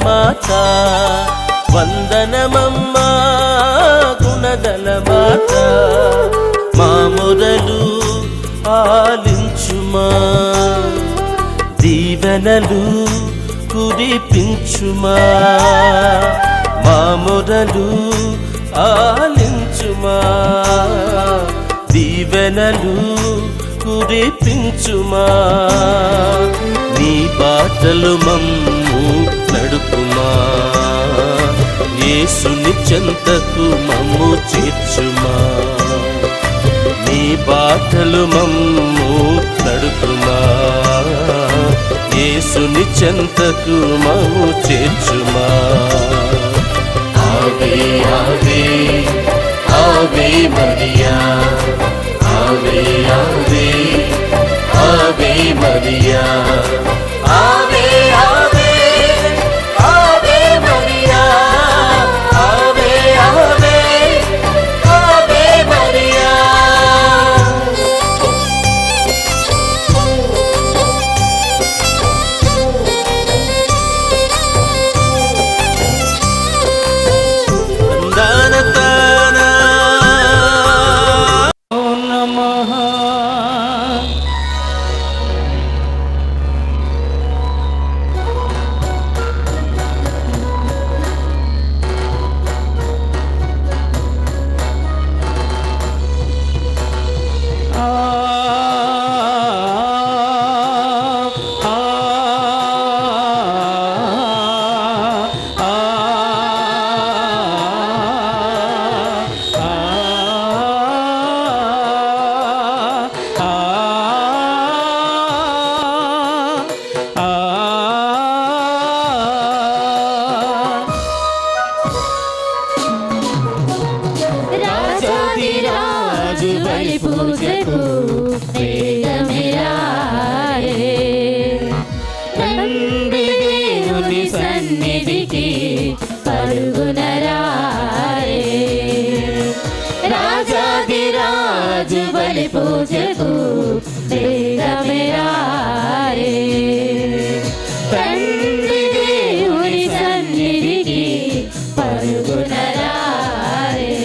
మాత వందనమమ్మా గుణదల మాత మా మొరలు ఆలించుమా దీవెనలు కురిపించుమా మా మొరలు ఆలించుమా దీవెనలు కురిపించుమా నీ బాటలు మమ్ము నడుపుమా యేసుని చెంతకు మమ్ము చేర్చుమా నీ బాటలు మమ్ము నడుపుమా యేసుని చెంతకు మమ్ము చేర్చుమా ఆవే ఆవే ఆవే మరియా ఆవే ఆవే ఆవే మరియా ఆవే ఆవే ఆవే మరియా ఆవే ఆవే ఆవే మరియా పూజకు వేగమే రాయే తండ్రి దేవుని సన్నిధికి పరుగున రాయే రాజాదిరాజు బలి పూజకు వేగమే రాయే తండ్రి దేవుని సన్నిధికి పరుగున రాయే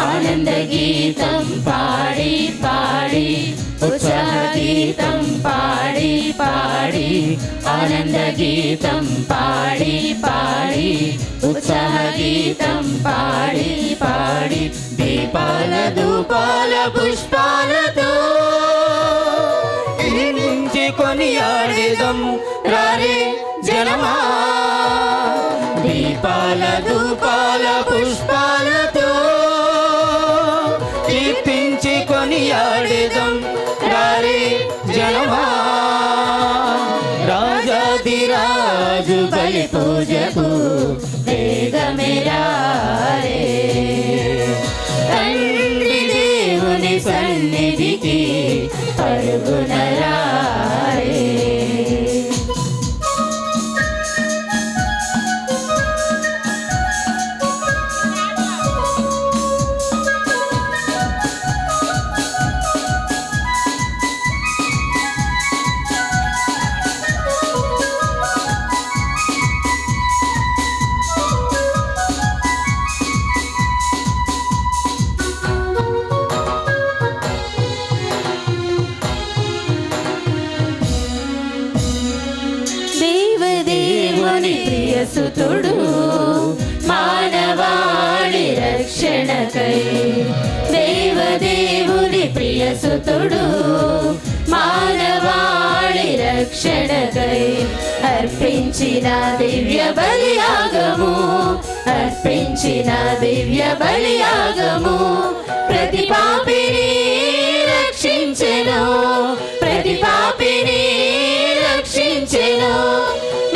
ఆనంద గీతం పాడి పాడి ఉత్సాహ గీతం పాడి పాడి ఆనంద గీతం పాడి పాడి ఉత్సాహ గీతం పాడి పాడి దీపాల ధూపాల పుష్పాలతో కొనియాడేదం రారే జనమా దీపాల ధూపాల పుష్పాలతో కీర్తించి కొనియాడేదం రారే జనమా రాజాదిరాజు బలి పూజకు వేగమే రారే తండ్రి దేవుని సన్నిధికి పరుగున రారే ప్రియసుతుడు మానవాళి రక్షణకై దేవదేవుని ప్రియసుతుడు మానవాళి రక్షణకై అర్పించిన దివ్య బలియాగము అర్పించిన దివ్య బలియాగము ప్రతి పాపిని రక్షించెను ప్రతి పాపిని రక్షించెను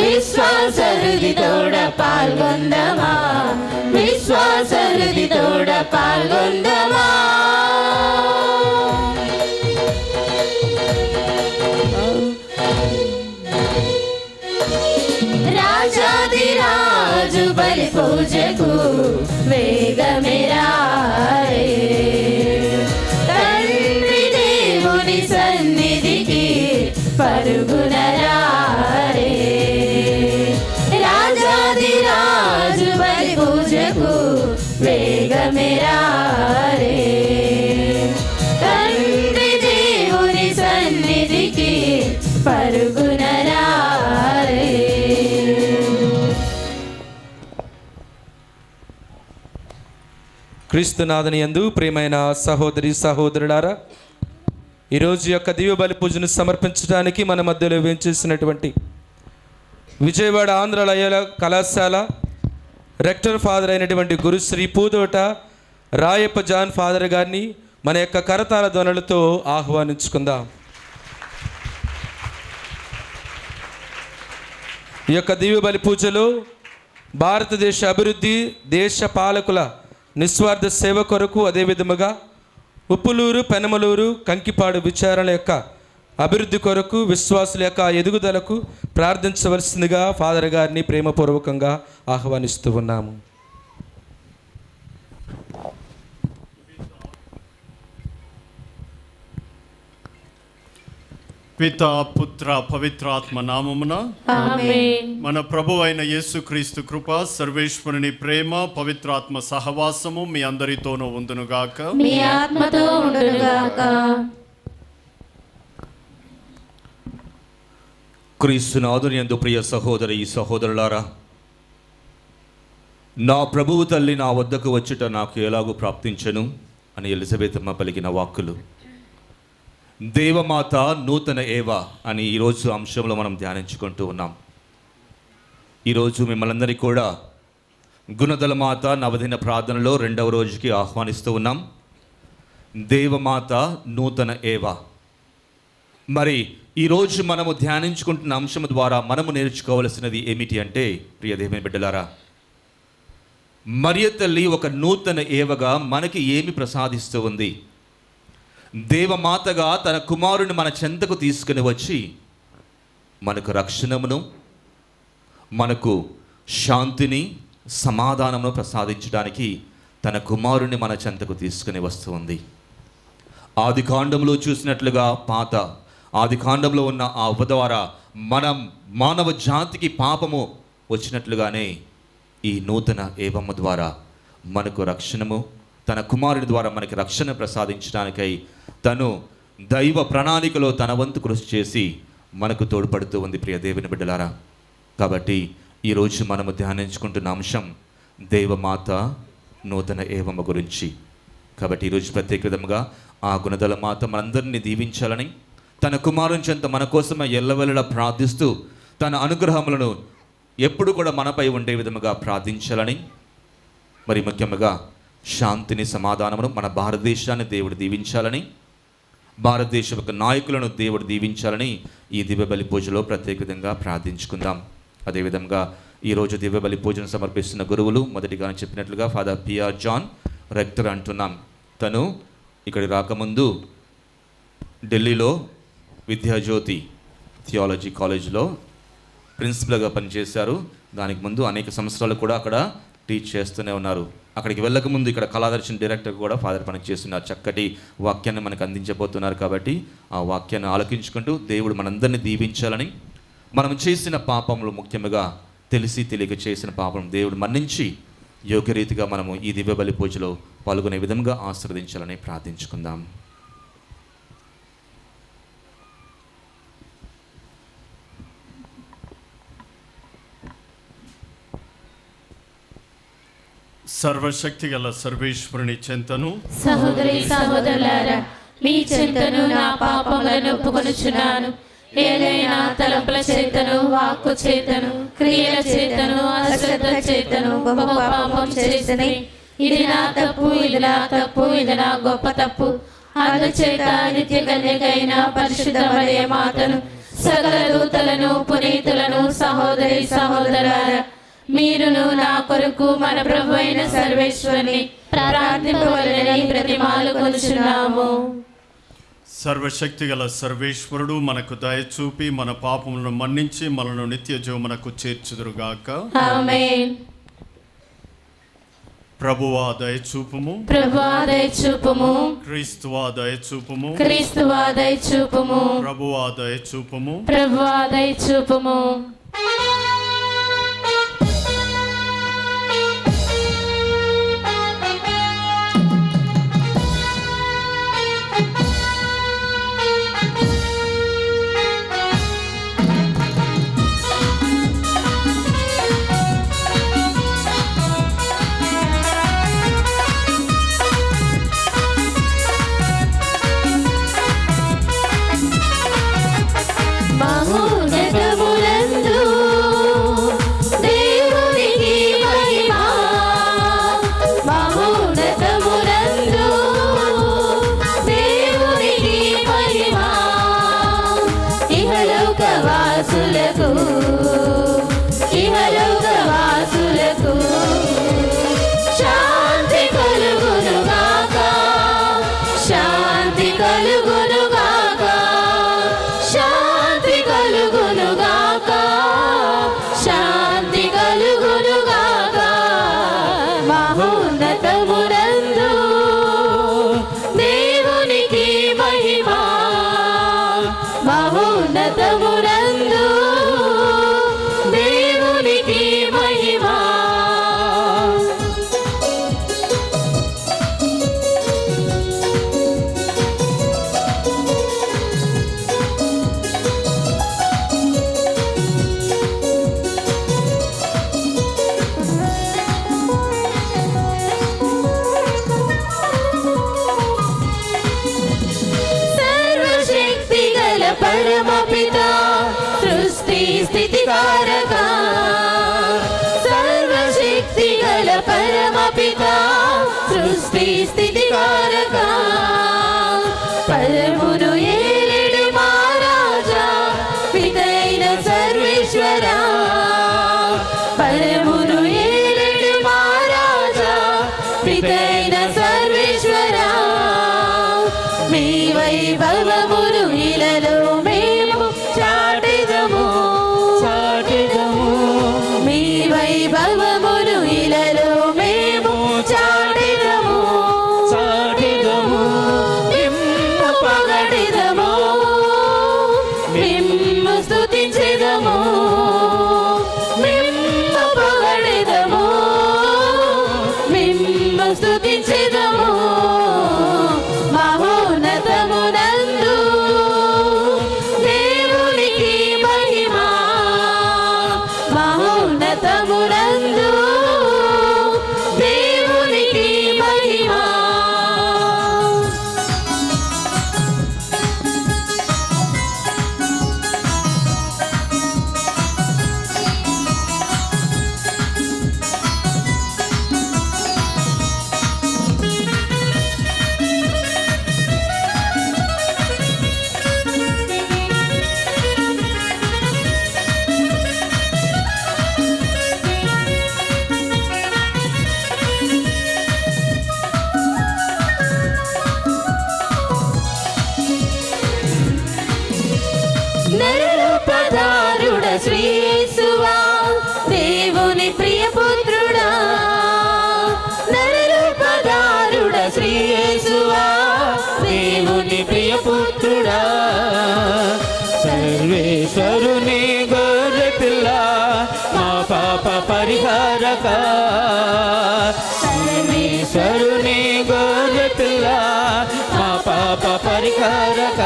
విశ్వాస హృదితోడ పాల్గొందమా విశ్వాస హృదితోడ పాల్గొందమా రాజాదిరాజు బలి పూజకు వేగమే రారే తండ్రి దేవుని సన్నిధికి పరుగున రారే పరుగున రారే. క్రీస్తునాథుని యందు ప్రియమైన సహోదరి సహోదరులారా, ఈరోజు యొక్క దివ్య బలి పూజను సమర్పించడానికి మన మధ్యలో వేంచేసినటువంటి విజయవాడ ఆంధ్ర లయోలా కళాశాల రెక్టర్ ఫాదర్ అయినటువంటి గురుశ్రీ పూదోట రాయప్ప జాన్ ఫాదర్ గారిని మన యొక్క కరతాళ ధ్వనులతో ఆహ్వానించుకుందాం. ఈ యొక్క దివ్య బలి పూజలో భారతదేశ అభివృద్ధి, దేశ పాలకుల నిస్వార్థ సేవ కొరకు, అదేవిధముగా ఉప్పులూరు, పెనమలూరు, కంకిపాడు విచారణ యొక్క అభివృద్ధి కొరకు, విశ్వాసుల యొక్క ఎదుగుదలకు ప్రార్థించవలసిందిగా ఫాదర్ గారిని ప్రేమపూర్వకంగా ఆహ్వానిస్తూ ఉన్నాము. పిత, పుత్ర, పవిత్రాత్మ నామమున ఆమేన్. మన ప్రభు అయిన యేసుక్రీస్తు కృప, సర్వేశ్వరుని ప్రేమ, పవిత్రాత్మ సహవాసము మీ అందరితోనూ ఉండునుగాక. మీ ఆత్మతో ఉండునుగాక. క్రీస్తునాథుని యందు ప్రియ సహోదరి సహోదరులారా, నా ప్రభువు తల్లి నా వద్దకు వచ్చుట నాకు ఎలాగూ ప్రాప్తించెను అని ఎలిజబెతమ్మ పలికిన వాక్కులు దేవమాత నూతన ఏవ అని ఈరోజు అంశంలో మనం ధ్యానించుకుంటూ ఉన్నాం. ఈరోజు మిమ్మల్ని అందరికీ కూడా గుణదల మాత నవదిన ప్రార్థనలో 2వ రోజుకి ఆహ్వానిస్తూ ఉన్నాం. దేవమాత నూతన ఏవ. మరి ఈరోజు మనము ధ్యానించుకుంటున్న అంశం ద్వారా మనము నేర్చుకోవలసినది ఏమిటి అంటే, ప్రియ దేవుని బిడ్డలారా, మరియ తల్లి ఒక నూతన ఏవగా మనకి ఏమి ప్రసాదిస్తూ ఉంది? దేవమాతగా తన కుమారుని మన చెంతకు తీసుకుని వచ్చి మనకు రక్షణమును, మనకు శాంతిని, సమాధానమును ప్రసాదించడానికి తన కుమారుని మన చెంతకు తీసుకుని వస్తూ ఉంది. ఆది కాండంలో చూసినట్లుగా పాత ఆది కాండంలో ఉన్న ఆ అవ్వ ద్వారా మనం మానవ జాతికి పాపము వచ్చినట్లుగానే ఈ నూతన ఏవమ్మ ద్వారా మనకు రక్షణము, తన కుమారుని ద్వారా మనకి రక్షణ ప్రసాదించడానికై తను దైవ ప్రణాళికలో తన వంతు కృషి చేసి మనకు తోడ్పడుతూ ఉంది. ప్రియ దేవుని బిడ్డలారా, కాబట్టి ఈరోజు మనము ధ్యానించుకుంటున్న అంశం దేవమాత నూతన ఏవమ్మ గురించి. కాబట్టి ఈరోజు ప్రత్యేక విధంగా ఆ గుణదల మాత మనందరినీ దీవించాలని, తన కుమారుని చెంత మన కోసమే ఎల్లవెల్లలా ప్రార్థిస్తూ తన అనుగ్రహములను ఎప్పుడు కూడా మనపై ఉండే విధముగా ప్రార్థించాలని, మరి ముఖ్యంగా శాంతిని, సమాధానమును మన భారతదేశాన్ని దేవుడు దీవించాలని, భారతదేశ యొక్క నాయకులను దేవుడు దీవించాలని ఈ దివ్య బలి పూజలో ప్రత్యేక విధంగా ప్రార్థించుకుందాం. అదేవిధంగా ఈరోజు దివ్య బలి పూజను సమర్పిస్తున్న గురువులు మొదటిగా చెప్పినట్లుగా ఫాదర్ పిఆర్ జాన్ రెక్టర్ అంటున్నాం. తను ఇక్కడికి రాకముందు ఢిల్లీలో విద్యాజ్యోతి థియాలజీ కాలేజ్లో ప్రిన్సిపల్గా పనిచేశారు. దానికి ముందు అనేక సంవత్సరాలు కూడా అక్కడ టీచ్ చేస్తూనే ఉన్నారు. అక్కడికి వెళ్ళకముందు ఇక్కడ కళాదర్శన్ డైరెక్టర్ కూడా ఫాదర్ పనిచేస్తున్నారు. చక్కటి వాక్యాన్ని మనకు అందించబోతున్నారు. కాబట్టి ఆ వాక్యాన్ని ఆలకించుకుంటూ దేవుడు మనందరినీ దీవించాలని, మనం చేసిన పాపములు, ముఖ్యంగా తెలిసి తెలియక చేసిన పాపం దేవుడు మన్నించి యోగ్యరీతిగా మనము ఈ దివ్య బలి పూజలో పాల్గొనే విధంగా ఆశీర్వదించాలని ప్రార్థించుకుందాం. సర్వశక్తి గల సర్వేశ్వరుని చెంతను, సహోదరి సహోదరులారా, మీ చెంతను నా పాపములను ఒప్పుకొనుచున్నాను. ఏదైనా తలంపుల చేతను, వాక్కు చేతను, క్రియల చేతను, అశ్రద్ధ చేతను గొప్ప పాపం చేసిని. ఇది నా తప్పు, ఇది నా తప్పు, ఇది నా గొప్ప తప్పు. అందుచేత నిత్య కన్యకైన పరిశుద్ధ మరియ మాతను, సకల దూతలను, పునీతులను, సహోదరి సహోదరులారా, మీరును నా కొరకు మన ప్రభు అయిన సర్వేశ్వరుని ప్రార్థింపవలెనని బ్రతిమాలు కొనుచున్నాము. సర్వశక్తి గల సర్వేశ్వరుడు మనకు దయ చూపి మన పాపములను మన్నించి మనను నిత్య జీవమునకు చేర్చుదురుగాక. ఆమేన్. ప్రభువా దయచూపుము, ప్రభువా దయచూపుము, క్రీస్తువా దయచూపుము, క్రీస్తువా దయచూపుము, ప్రభువా దయచూపుము. ప్రభువా దయచూపుము. స్థితికారక సర్వశక్తి గల పరమపిత సృష్టి స్థితికారక పరమును ఏలెడు మహారాజా పితైన సర్వేశ్వరా పరమును ఏలెడు మహారాజా పితైన సర్వేశ్వరా మీ వైభవమును ఇలలో మేము చాటెదము మీ వైభవమును ఇలలో మేము చాటెదము మిమ్ము పొగడెదము మిమ్ము స్తుతించెదము మిమ్ము పొగడెదము మిమ్ము స్తుతించెదము మహోన్నతమునందు దేవునికి మహిమ మహోన్నతమునందు దేవునికి మహిమ నరరూపధారుడ శ్రీయేసువా దేవుని ప్రియపుత్రుడా నరరూపధారుడ శ్రీయేసువా దేవుని ప్రియపుత్రుడా సర్వేశ్వరుని గొర్రె పిల్ల మా పాప పరిహారక సర్వేశ్వరుని గొర్రె పిల్ల మా పాప పరిహారక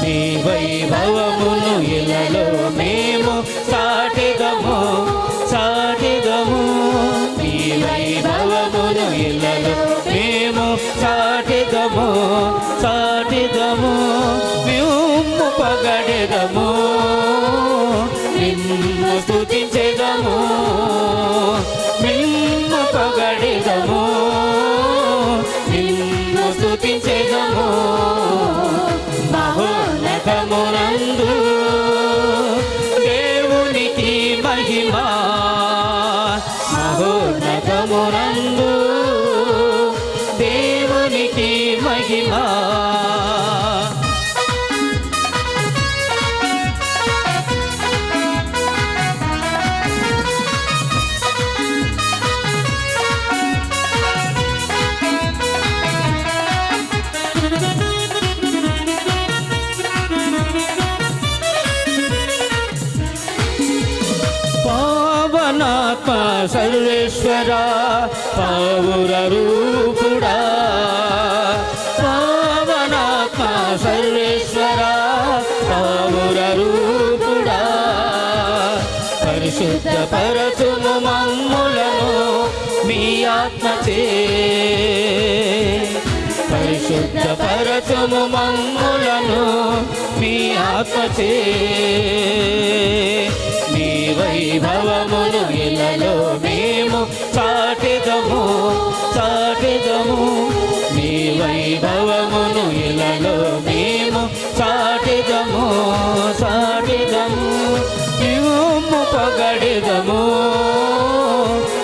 నీ వైభవమును ఇలలో మేము చాటెదము నీ వైభవమును ఇలలో మేము చాటెదము మిమ్ము పొగడెదము నిన్ను స్తుతించెదము మిమ్ము పొగడెదము నిన్ను స్తుతించెదము మహోన్నతమునందు దేవునికి మహిమ మహోన్నతమునందు దేవునికి మహిమ పావనాత్మ సర్వేశ్వరా పావుర రూపుడా పావనాత్మ సర్వేశ్వరా పావుర రూపుడా పరిశుద్ధ పరచుము మమ్ములను మీ ఆత్మచే పరిశుద్ధ పరచుము మమ్ములను మీ ఆత్మచే నీ వైభవమును ఇలలో మేము చాటెదము నీ వైభవమును ఇలలో మేము చాటెదము మిమ్ము పొగడెదము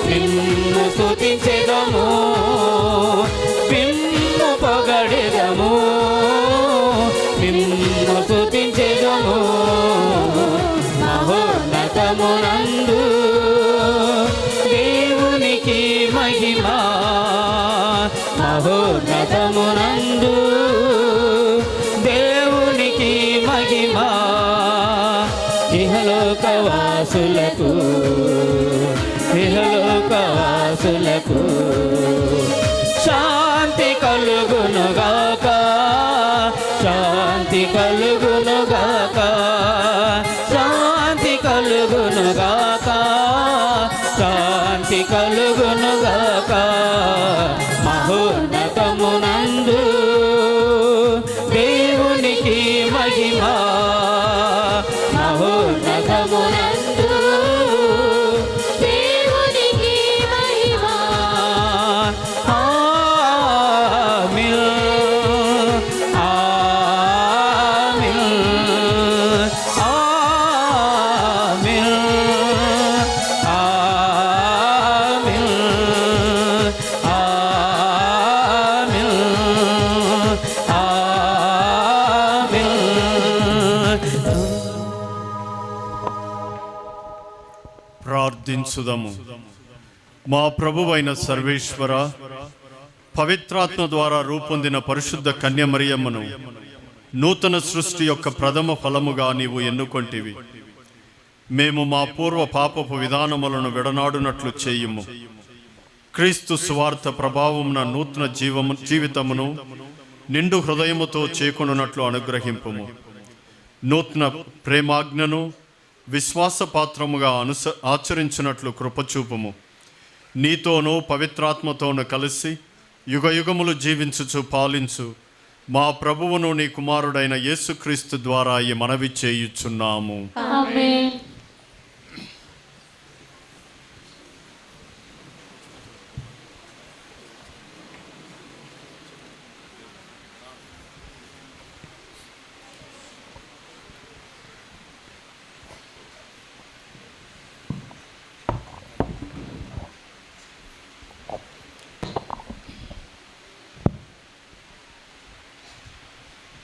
మిమ్ము స్తుతించెదము మిమ్ము పొగడెదము మిమ్ము స్తుతించెదము మహోన్నతమునందు దేవునికి మహిమ మహోన్నతమునందు దేవునికి మహిమ ఇహలోకవాసులకు శాంతి కలుగునుగాక శాంతి కలుగునుగాక శాంతి కలుగునుగాక శాంతి కలుగునుగాక మహోన్నతమునందు దేవునికి మహిమ మహోన్నత ప్రార్థించుదము. మా ప్రభువైన సర్వేశ్వర, పవిత్రాత్మ ద్వారా రూపొందిన పరిశుద్ధ కన్యమరియమ్మను నూతన సృష్టి యొక్క ప్రథమ ఫలముగా నీవు ఎన్నుకొంటివి. మేము మా పూర్వ పాపపు విధానములను విడనాడునట్లు చేయుము. క్రీస్తు సువార్త ప్రభావమున నూతన జీవితమును నిండు హృదయముతో చేకొనున్నట్లు అనుగ్రహింపుము. నూతన ప్రేమాజ్ఞను విశ్వాసపాత్రముగా ఆచరించినట్లు కృపచూపుము. నీతోనూ పవిత్రాత్మతోనూ కలిసి యుగయుగములు జీవించుచు పాలించు మా ప్రభువును నీ కుమారుడైన యేసుక్రీస్తు ద్వారా ఈ మనవి చేయుచున్నాము. ఆమేన్.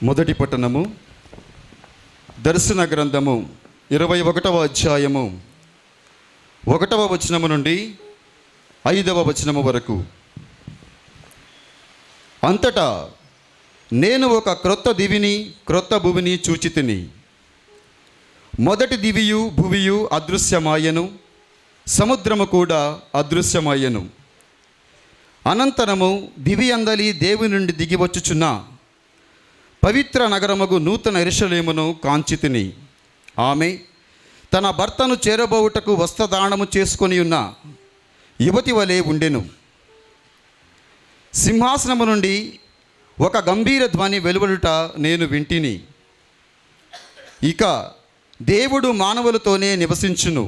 మొదటి పట్టణము, దర్శన గ్రంథము 21వ అధ్యాయము 1వ వచనము నుండి 5వ వచనము వరకు. అంతటా నేను ఒక క్రొత్త దివిని క్రొత్త భూమిని చూచితిని. మొదటి దివియు భువియు అదృశ్యమాయను, సముద్రము కూడా అదృశ్యమాయను. అనంతరము దివి అందలి దేవుని నుండి దిగివచ్చుచున్న పవిత్ర నగరమగు నూతన యెరూషలేమును కాంచితిని. ఆమె తన భర్తను చేరబోవుటకు వస్త్రదానము చేసుకొని ఉన్న యువతి వలె ఉండెను. సింహాసనము నుండి ఒక గంభీర ధ్వని వెలువడుట నేను వింటిని. ఇక దేవుడు మానవులతోనే నివసించును,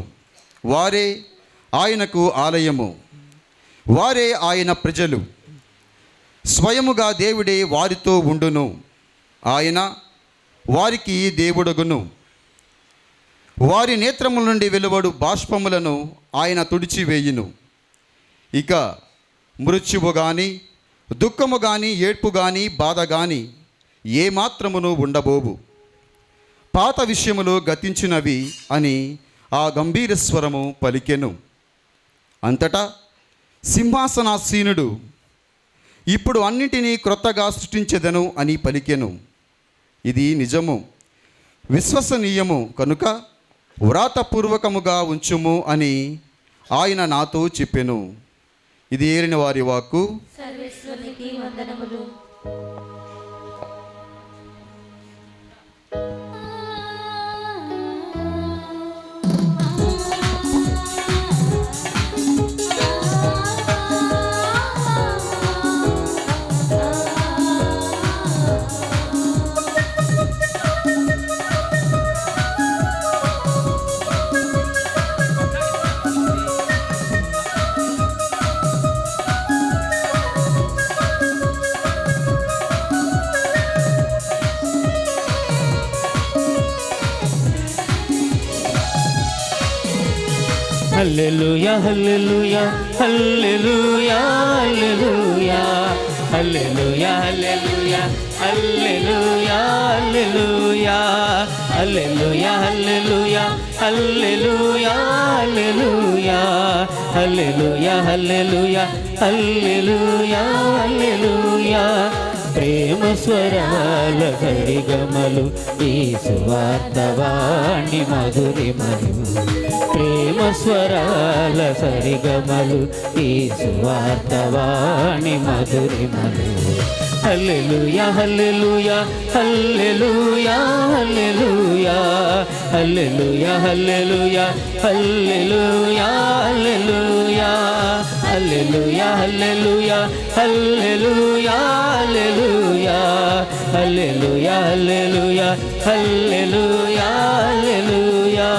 వారే ఆయనకు ఆలయము, వారే ఆయన ప్రజలు. స్వయముగా దేవుడే వారితో ఉండును, ఆయన వారికి దేవుడగును. వారి నేత్రముల నుండి వెలువడు బాష్పములను ఆయన తుడిచివేయును. ఇక మృత్యువు గాని, దుఃఖము గాని, ఏడ్పు గాని, బాధ గాని ఏమాత్రమును ఉండబోవు. పాత విషయములు గతించినవి అని ఆ గంభీర స్వరము పలికెను. అంతటా సింహాసనాసీనుడు ఇప్పుడు అన్నిటినీ క్రొత్తగా సృష్టించెదను అని పలికెను. ఇది నిజము, విశ్వసనీయము కనుక వ్రాతపూర్వకముగా ఉంచుము అని ఆయన నాతో చెప్పెను. ఇది ఏలిన వారి వాక్కు. సర్వేశ్వరునికి వందనములు. హల్లెలూయా హల్లెలూయా హల్లెలూయా హల్లెలూయా హల్లెలూయా హల్లెలూయా హల్లెలూయా హల్లెలూయా హల్లెలూయా హల్లెలూయా హల్లెలూయా హల్లెలూయా హల్లెలూయా హల్లెలూయా హల్లెలూయా. ప్రేమ స్వరాల సరిగమలు ఈ సువార్తవాణి మధురిమలు. ప్రేమ స్వరాల సరిగమలు ఈ సువార్తవాణి మధురిమలు. హల్లెలూయా హల్లెలూయా హల్లెలూయా హల్లెలూయా హల్లెలూయా హల్లెలూయా హల్లెలూయా హల్లెలూయా హల్లెలూయా హల్లెలూయా హల్లెలూయా హల్లెలూయా హల్లెలూయా హల్లెలూయా హల్లెలూయా.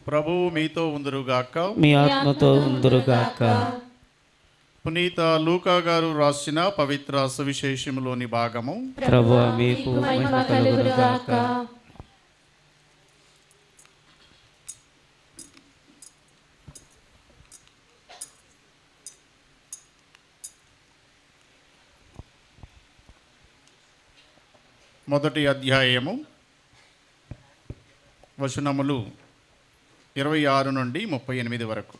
ప్రభువు మీతో ఉందురుగాక. మీ ఆత్మతో ఉందురుగాక. పునీత లూకా గారు రాసిన పవిత్ర సువిశేషములోని భాగము. ప్రభువా మీకు మహిమ కలుగునుగాక. మొదటి అధ్యాయము వచనములు 26 నుండి 38 వరకు.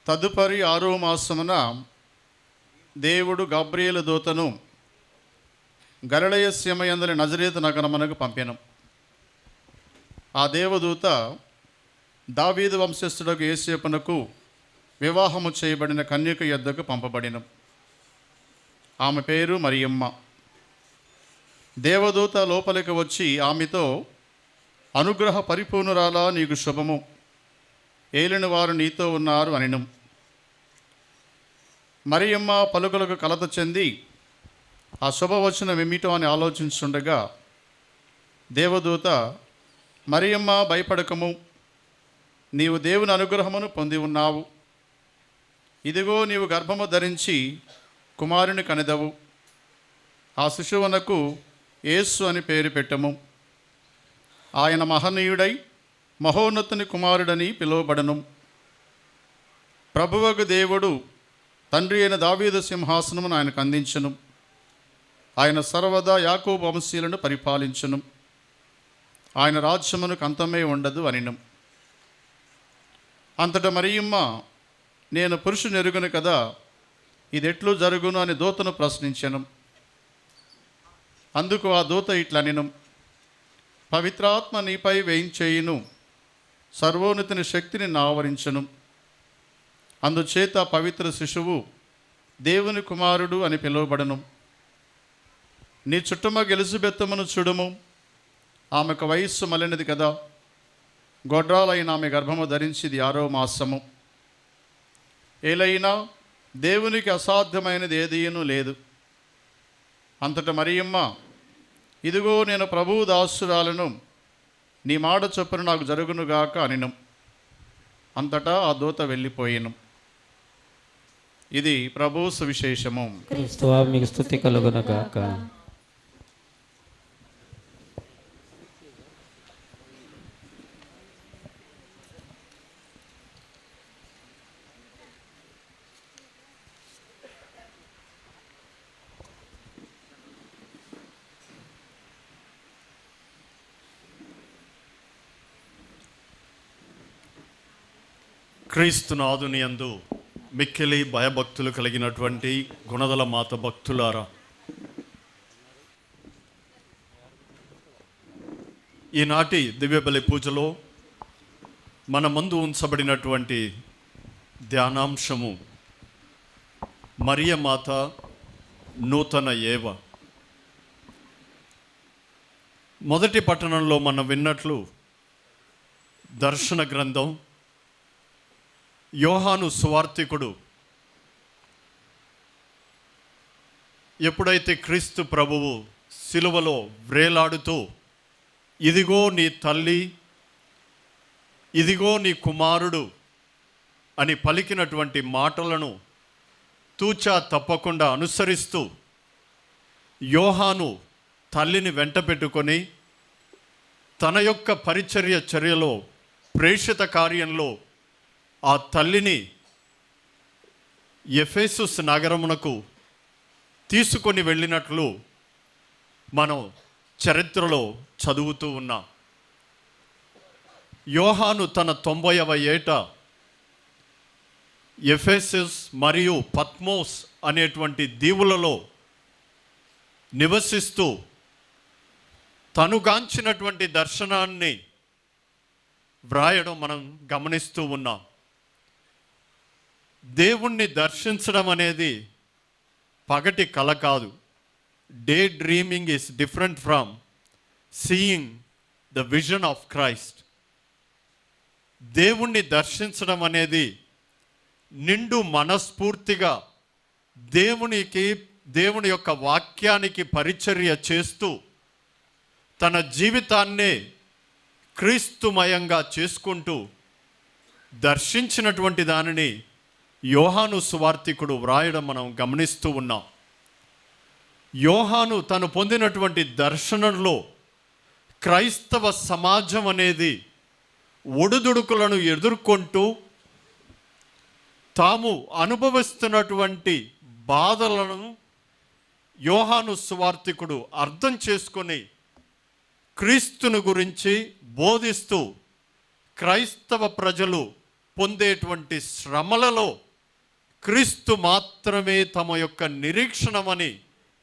తదుపరి 6వ మాసమున దేవుడు గబ్రియేలు దూతను గలిలయ సీమయందలి నజరేతు నగరమునకు పంపెను. ఆ దేవదూత దావీదు వంశస్థుడకు యోసేపునకు వివాహము చేయబడిన కన్యక యొద్దకు పంపబడిన. ఆమె పేరు మరియమ్మ. దేవదూత లోపలికి వచ్చి ఆమెతో, అనుగ్రహ పరిపూర్ణురాలా, నీకు శుభము, ఏలిన వారు నీతో ఉన్నారు అనెను. మరియమ్మ పలుకులకు కలత చెంది ఆ శుభవచనం ఏమిటో అని ఆలోచించుండగా దేవదూత, మరియమ్మ భయపడకము, నీవు దేవుని అనుగ్రహమును పొంది ఉన్నావు. ఇదిగో నీవు గర్భము ధరించి కుమారుని కనెదవు. ఆ శిశువునకు యేసు అని పేరు పెట్టము. ఆయన మహనీయుడై మహోన్నతుని కుమారుడని పిలువబడను. ప్రభువకు దేవుడు తండ్రి అయిన దావీదు సింహాసనమును ఆయనకు అందించును. ఆయన సర్వదా యాకోబు వంశీయులను పరిపాలించును. ఆయన రాజ్యమునకు అంతమే ఉండదు అనెను. అంతటా మరియమ్మ, నేను పురుషుని ఎరుగును కదా, ఇదెట్లు జరుగును అని దూతను ప్రశ్నించెను. అందుకు ఆ దూత ఇట్లనెను, పవిత్రాత్మ నీపై వేయించేయును, సర్వోన్నతుని శక్తిని ఆవరించును. అందుచేత పవిత్ర శిశువు దేవుని కుమారుడు అని పిలువబడను. నీ చుట్టమగ ఎలిజబెత్తమును చూడుము, ఆమెకు వయస్సు మళ్ళినది కదా, గొడ్రాలైన ఆమె గర్భము ధరించింది 6వ మాసము. ఏలైనా దేవునికి అసాధ్యమైనది ఏదీనూ లేదు. అంతటా మరియమ్మ, ఇదిగో నేను ప్రభువు దాసురాలను, నీ మాట చొప్పున నాకు జరుగునుగాక అనెను. అంతటా ఆ దూత వెళ్ళిపోయెను. ఇది ప్రభువు సువిశేషము. క్రీస్తువా మీకు స్తుతి కలుగునగాక. క్రీస్తునాథుని యందు మిక్కిలి భయభక్తులు కలిగినటువంటి గుణదల మాత భక్తులారా, ఈనాటి దివ్యబలి పూజలో మన ముందు ఉంచబడినటువంటి ధ్యానాంశము మరియమాత నూతన ఏవ. మొదటి పట్టణంలో మనం విన్నట్లు దర్శన గ్రంథం యోహాను సువార్తికుడు ఎప్పుడైతే క్రీస్తు ప్రభువు సిలువలో వ్రేలాడుతూ, ఇదిగో నీ తల్లి, ఇదిగో నీ కుమారుడు అని పలికినటువంటి మాటలను తూచా తప్పకుండా అనుసరిస్తూ యోహాను తల్లిని వెంట పెట్టుకొని తన యొక్క పరిచర్య చర్యలో, ప్రేషిత కార్యంలో ఆ తల్లిని ఎఫెసస్ నగరమునకు తీసుకొని వెళ్ళినట్లు మనం చరిత్రలో చదువుతూ ఉన్నాం. యోహాను తన 90వ ఏట ఎఫెసస్ మరియు పత్మోస్ అనేటువంటి దీవులలో నివసిస్తూ తనుగాంచినటువంటి దర్శనాన్ని వ్రాయడం మనం గమనిస్తూ ఉన్నాం. దేవుణ్ణి దర్శించడం అనేది పగటి కల కాదు. Day dreaming is different from seeing the vision of Christ. దేవుణ్ణి దర్శించడం అనేది నిండు మనస్ఫూర్తిగా దేవుని యొక్క వాక్యానికి పరిచర్య చేస్తూ తన జీవితాన్నే క్రీస్తుమయంగా చేసుకుంటూ దర్శించినటువంటి దానిని యోహాను సువార్తికుడు వ్రాయడం మనం గమనిస్తూ ఉన్నాం. యోహాను తను పొందినటువంటి దర్శనంలో క్రైస్తవ సమాజం అనేది ఒడుదుడుకులను ఎదుర్కొంటూ తాము అనుభవిస్తున్నటువంటి బాధలను యోహాను సువార్తికుడు అర్థం చేసుకొని క్రీస్తుని గురించి బోధిస్తూ క్రైస్తవ ప్రజలు పొందేటువంటి శ్రమలలో క్రీస్తు మాత్రమే తమ యొక్క నిరీక్షణమని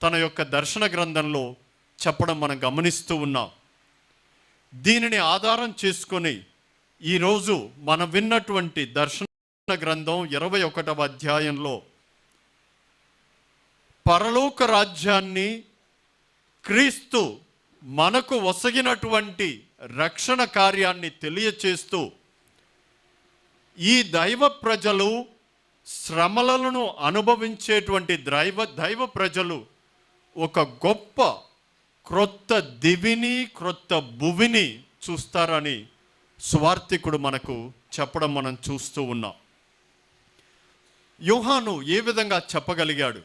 తన యొక్క దర్శన గ్రంథంలో చెప్పడం మనం గమనిస్తూ ఉన్నాం. దీనిని ఆధారం చేసుకొని ఈరోజు మనం విన్నటువంటి దర్శన గ్రంథం 21వ అధ్యాయంలో పరలోక రాజ్యాన్ని, క్రీస్తు మనకు ఒసగినటువంటి రక్షణ కార్యాన్ని తెలియచేస్తూ ఈ దైవ ప్రజలు శ్రమలను అనుభవించేటువంటి దైవ ప్రజలు ఒక గొప్ప క్రొత్త దివిని, క్రొత్త భువిని చూస్తారని సువార్తికుడు మనకు చెప్పడం మనం చూస్తూ ఉన్నాం. యోహాను ఏ విధంగా చెప్పగలిగాడు?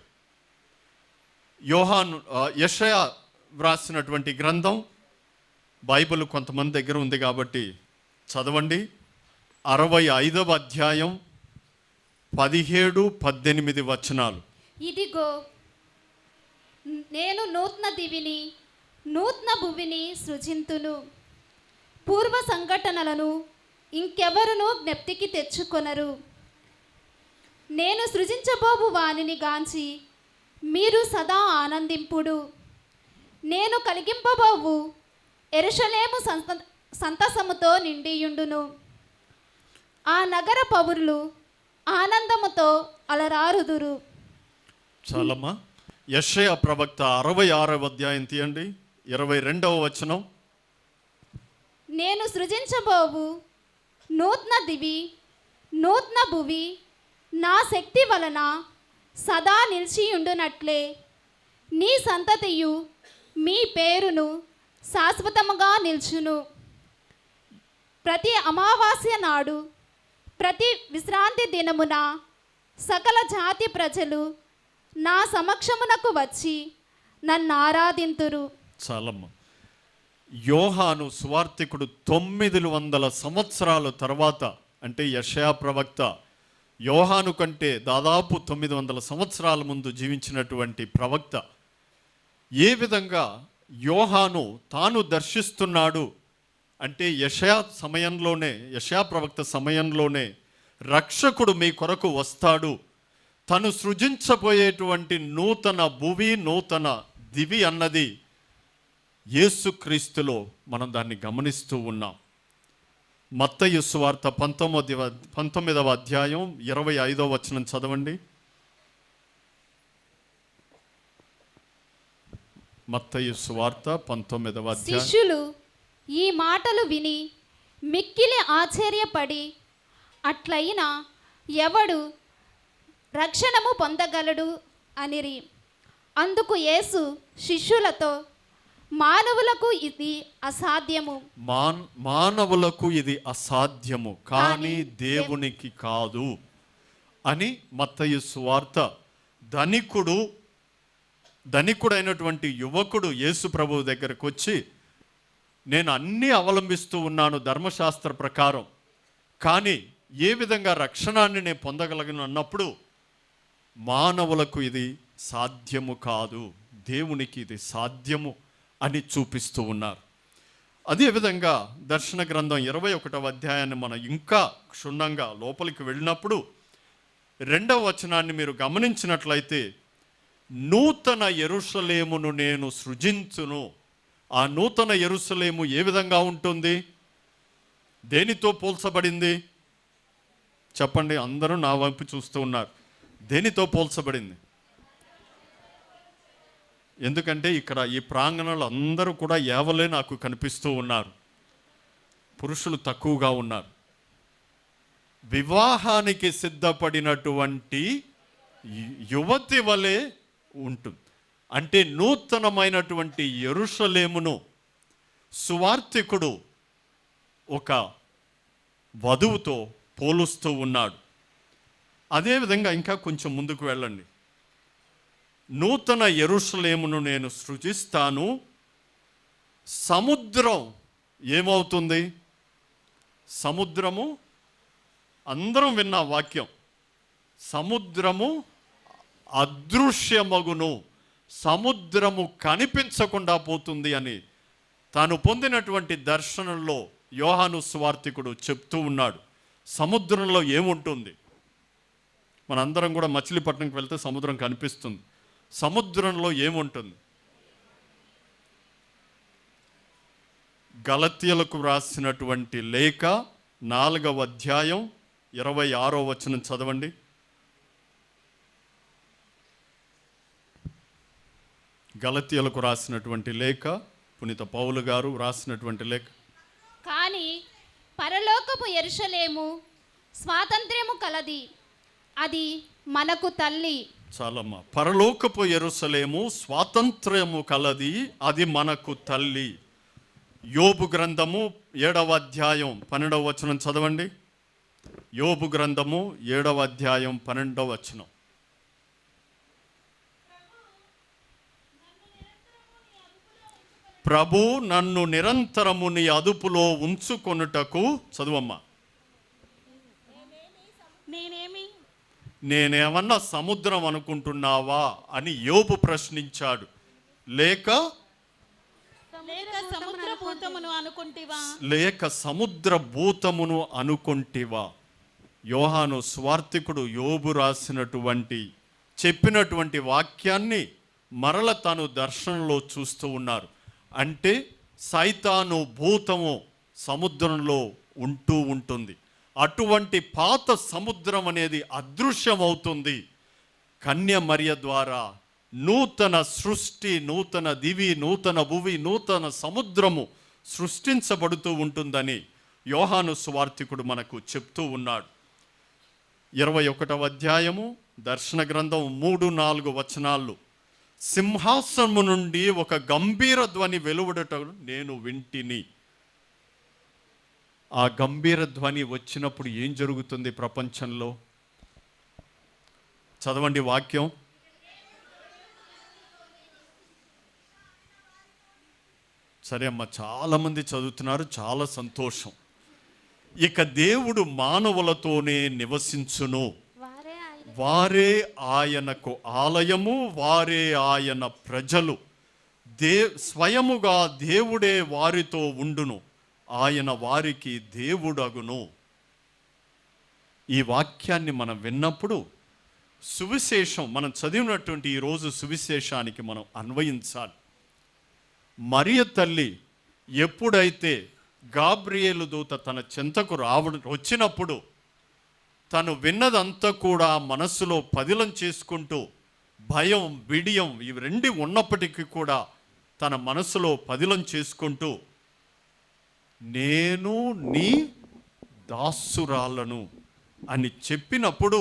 యెషయా వ్రాసినటువంటి గ్రంథం, బైబిల్ కొంతమంది దగ్గర ఉంది కాబట్టి చదవండి. 65వ అధ్యాయం 17-18 వచనాలు. ఇదిగో నేను నూతన దివిని నూతన భువిని సృజింతును, పూర్వ సంఘటనలను ఇంకెవరునూ జ్ఞప్తికి తెచ్చుకొనరు. నేను సృజించబోవు వానిని గాంచి మీరు సదా ఆనందింపుడు. నేను కలిగింపబోవు యెరూషలేము సంతసముతో నిండియుండును. ఆ నగర పౌరులు ఆనందముతో అలరారుదురు. చాలమ్మా. యెషయా ప్రవక్త 66వ అధ్యాయం తీయండి, 22వ వచనం. నేను సృజించబోవు నూతన దివి నూతన భువి నా శక్తి వలన సదా నిలిచియుండునట్లే నీ సంతతియు మీ పేరును శాశ్వతముగా నిల్చును. ప్రతి అమావాస్య నాడు, ప్రతి విశ్రాంతి దినమున సకల జాతి ప్రజలు నా సమక్షమునకు వచ్చి నన్ను ఆరాధింతురు. చాలమ్మ. యోహాను సువార్తికుడు 900 సంవత్సరాల తర్వాత, అంటే యెషయా ప్రవక్త యోహాను కంటే దాదాపు 900 సంవత్సరాల ముందు జీవించినటువంటి ప్రవక్త ఏ విధంగా యోహాను తాను దర్శిస్తున్నాడు అంటే యెషయా ప్రవక్త సమయంలోనే రక్షకుడు మీ కొరకు వస్తాడు, తను సృజించబోయేటువంటి నూతన భువి నూతన దివి అన్నది యేసుక్రీస్తులో మనం దాన్ని గమనిస్తూ ఉన్నాం. మత్తయి సువార్త 19వ అధ్యాయం 25వ వచనం చదవండి. మత్తయి సువార్త 19వ అధ్యాయం. శిష్యులు ఈ మాటలు విని మిక్కిలి ఆశ్చర్యపడి, అట్లయినా ఎవడు రక్షణము పొందగలడు అనిరి. అందుకు యేసు శిష్యులతో, మానవులకు ఇది అసాధ్యము, మానవులకు ఇది అసాధ్యము, కానీ దేవునికి కాదు అని మత్తయి సువార్త ధనికుడైనటువంటి యువకుడు యేసు ప్రభువు దగ్గరకు వచ్చి, నేను అన్నీ అవలంబిస్తూ ఉన్నాను ధర్మశాస్త్ర ప్రకారం, కానీ ఏ విధంగా రక్షణాన్ని నేను పొందగలను అన్నప్పుడు మానవులకు ఇది సాధ్యము కాదు, దేవునికి ఇది సాధ్యము అని చూపిస్తూ ఉన్నారు. అదేవిధంగా దర్శన గ్రంథం 21వ అధ్యాయాన్ని మనం ఇంకా క్షుణ్ణంగా లోపలికి వెళ్ళినప్పుడు 2వ వచనాన్ని మీరు గమనించినట్లయితే, నూతన యెరూషలేమును నేను సృజించును. ఆ నూతన యెరూషలేము ఏ విధంగా ఉంటుంది? దేనితో పోల్చబడింది? చెప్పండి, అందరూ నా వైపు చూస్తూ ఉన్నారు. దేనితో పోల్చబడింది? ఎందుకంటే ఇక్కడ ఈ ప్రాంగణంలో అందరూ కూడా ఏవలే నాకు కనిపిస్తూ ఉన్నారు, పురుషులు తక్కువగా ఉన్నారు. వివాహానికి సిద్ధపడినటువంటి యువతి వలె ఉంటుంది. అంటే నూతనమైనటువంటి యెరూషలేమును సువార్తికుడు ఒక వధువుతో పోలుస్తూ ఉన్నాడు. అదేవిధంగా ఇంకా కొంచెం ముందుకు వెళ్ళండి. నూతన యెరూషలేమును నేను సృజిస్తాను. సముద్రం ఏమవుతుంది? సముద్రము, అందరం విన్న వాక్యం, సముద్రము అదృశ్యమగును, సముద్రము కనిపించకుండా పోతుంది అని తాను పొందినటువంటి దర్శనంలో యోహాను సువార్తికుడు చెప్తూ ఉన్నాడు. సముద్రంలో ఏముంటుంది? మనందరం కూడా మచిలీపట్నంకి వెళ్తే సముద్రం కనిపిస్తుంది. సముద్రంలో ఏముంటుంది? గలతీయులకు రాసినటువంటి లేఖ 4వ అధ్యాయం 26వ వచనం చదవండి. గలతీయులకు రాసినటువంటి లేఖ, పునీత పౌలు గారు రాసినటువంటి లేఖ. కానీ పరలోకపు యెరూషలేము స్వాతంత్ర్యము కలది, అది మనకు తల్లి. చాలమ్మా. పరలోకపు యెరూషలేము స్వాతంత్ర్యము కలది, అది మనకు తల్లి. యోబు గ్రంథము 7వ అధ్యాయం 12వ వచనం చదవండి. యోబు గ్రంథము 7వ అధ్యాయం 12వ వచనం. ప్రభు నన్ను నిరంతరము నీ అదుపులో ఉంచుకొనుటకు, చదువమ్మా, నేనేమన్నా సముద్రం అనుకుంటున్నావా అని యోబు ప్రశ్నించాడు. లేక సముద్ర భూతమును అనుకుంటివా? లేక సముద్ర భూతమును అనుకుంటివా? యోహాను స్వార్థికుడు యోబు రాసినటువంటి చెప్పినటువంటి వాక్యాన్ని మరల తాను దర్శనంలో చూస్తూ ఉన్నారు. అంటే సైతాను భూతము సముద్రంలో ఉంటూ ఉంటుంది. అటువంటి పాత సముద్రం అనేది అదృశ్యమవుతుంది. కన్య మరియ ద్వారా నూతన సృష్టి, నూతన దివి, నూతన భువి, నూతన సముద్రము సృష్టించబడుతూ ఉంటుందని యోహాను సువార్తికుడు మనకు చెప్తూ ఉన్నాడు. 21వ అధ్యాయము దర్శన గ్రంథం 3-4 వచనాలు. సింహాసనము నుండి ఒక గంభీర ధ్వని వెలువడట నేను వింటిని. ఆ గంభీర ధ్వని వచ్చినప్పుడు ఏం జరుగుతుంది ప్రపంచంలో? చదవండి వాక్యం. సరే అమ్మ, చాలామంది చదువుతున్నారు, చాలా సంతోషం. ఇక దేవుడు మానవులతోనే నివసించును, వారే ఆయనకు ఆలయము, వారే ఆయన ప్రజలు. స్వయముగా దేవుడే వారితో ఉండును, ఆయన వారికి దేవుడగును. ఈ వాక్యాన్ని మనం విన్నప్పుడు సువిశేషం, మనం చదివినటువంటి ఈరోజు సువిశేషానికి మనం అన్వయించాలి. మరియ తల్లి ఎప్పుడైతే గాబ్రియేలు దూత తన చెంతకు వచ్చినప్పుడు తను విన్నదంతా కూడా మనస్సులో పదిలం చేసుకుంటూ, భయం, బిడియం ఇవి రెండు ఉన్నప్పటికీ కూడా తన మనసులో పదిలం చేసుకుంటూ, నేను నీ దాసురాలను అని చెప్పినప్పుడు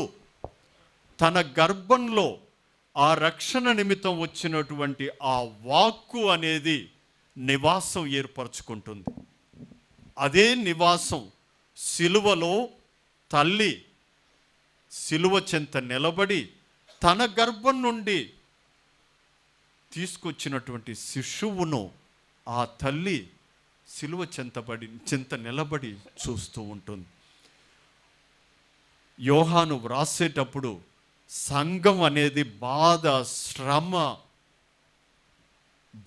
తన గర్భంలో ఆ రక్షణ నిమిత్తం వచ్చినటువంటి ఆ వాక్కు అనేది నివాసం ఏర్పరచుకుంటుంది. అదే నివాసం సిలువలో తల్లి సిలువ చెంత నిలబడి తన గర్భం నుండి తీసుకొచ్చినటువంటి శిశువును ఆ తల్లి సిలువ చెంత నిలబడి చూస్తూ ఉంటుంది. యోహాను వ్రాసేటప్పుడు సంఘం అనేది బాధ, శ్రమ,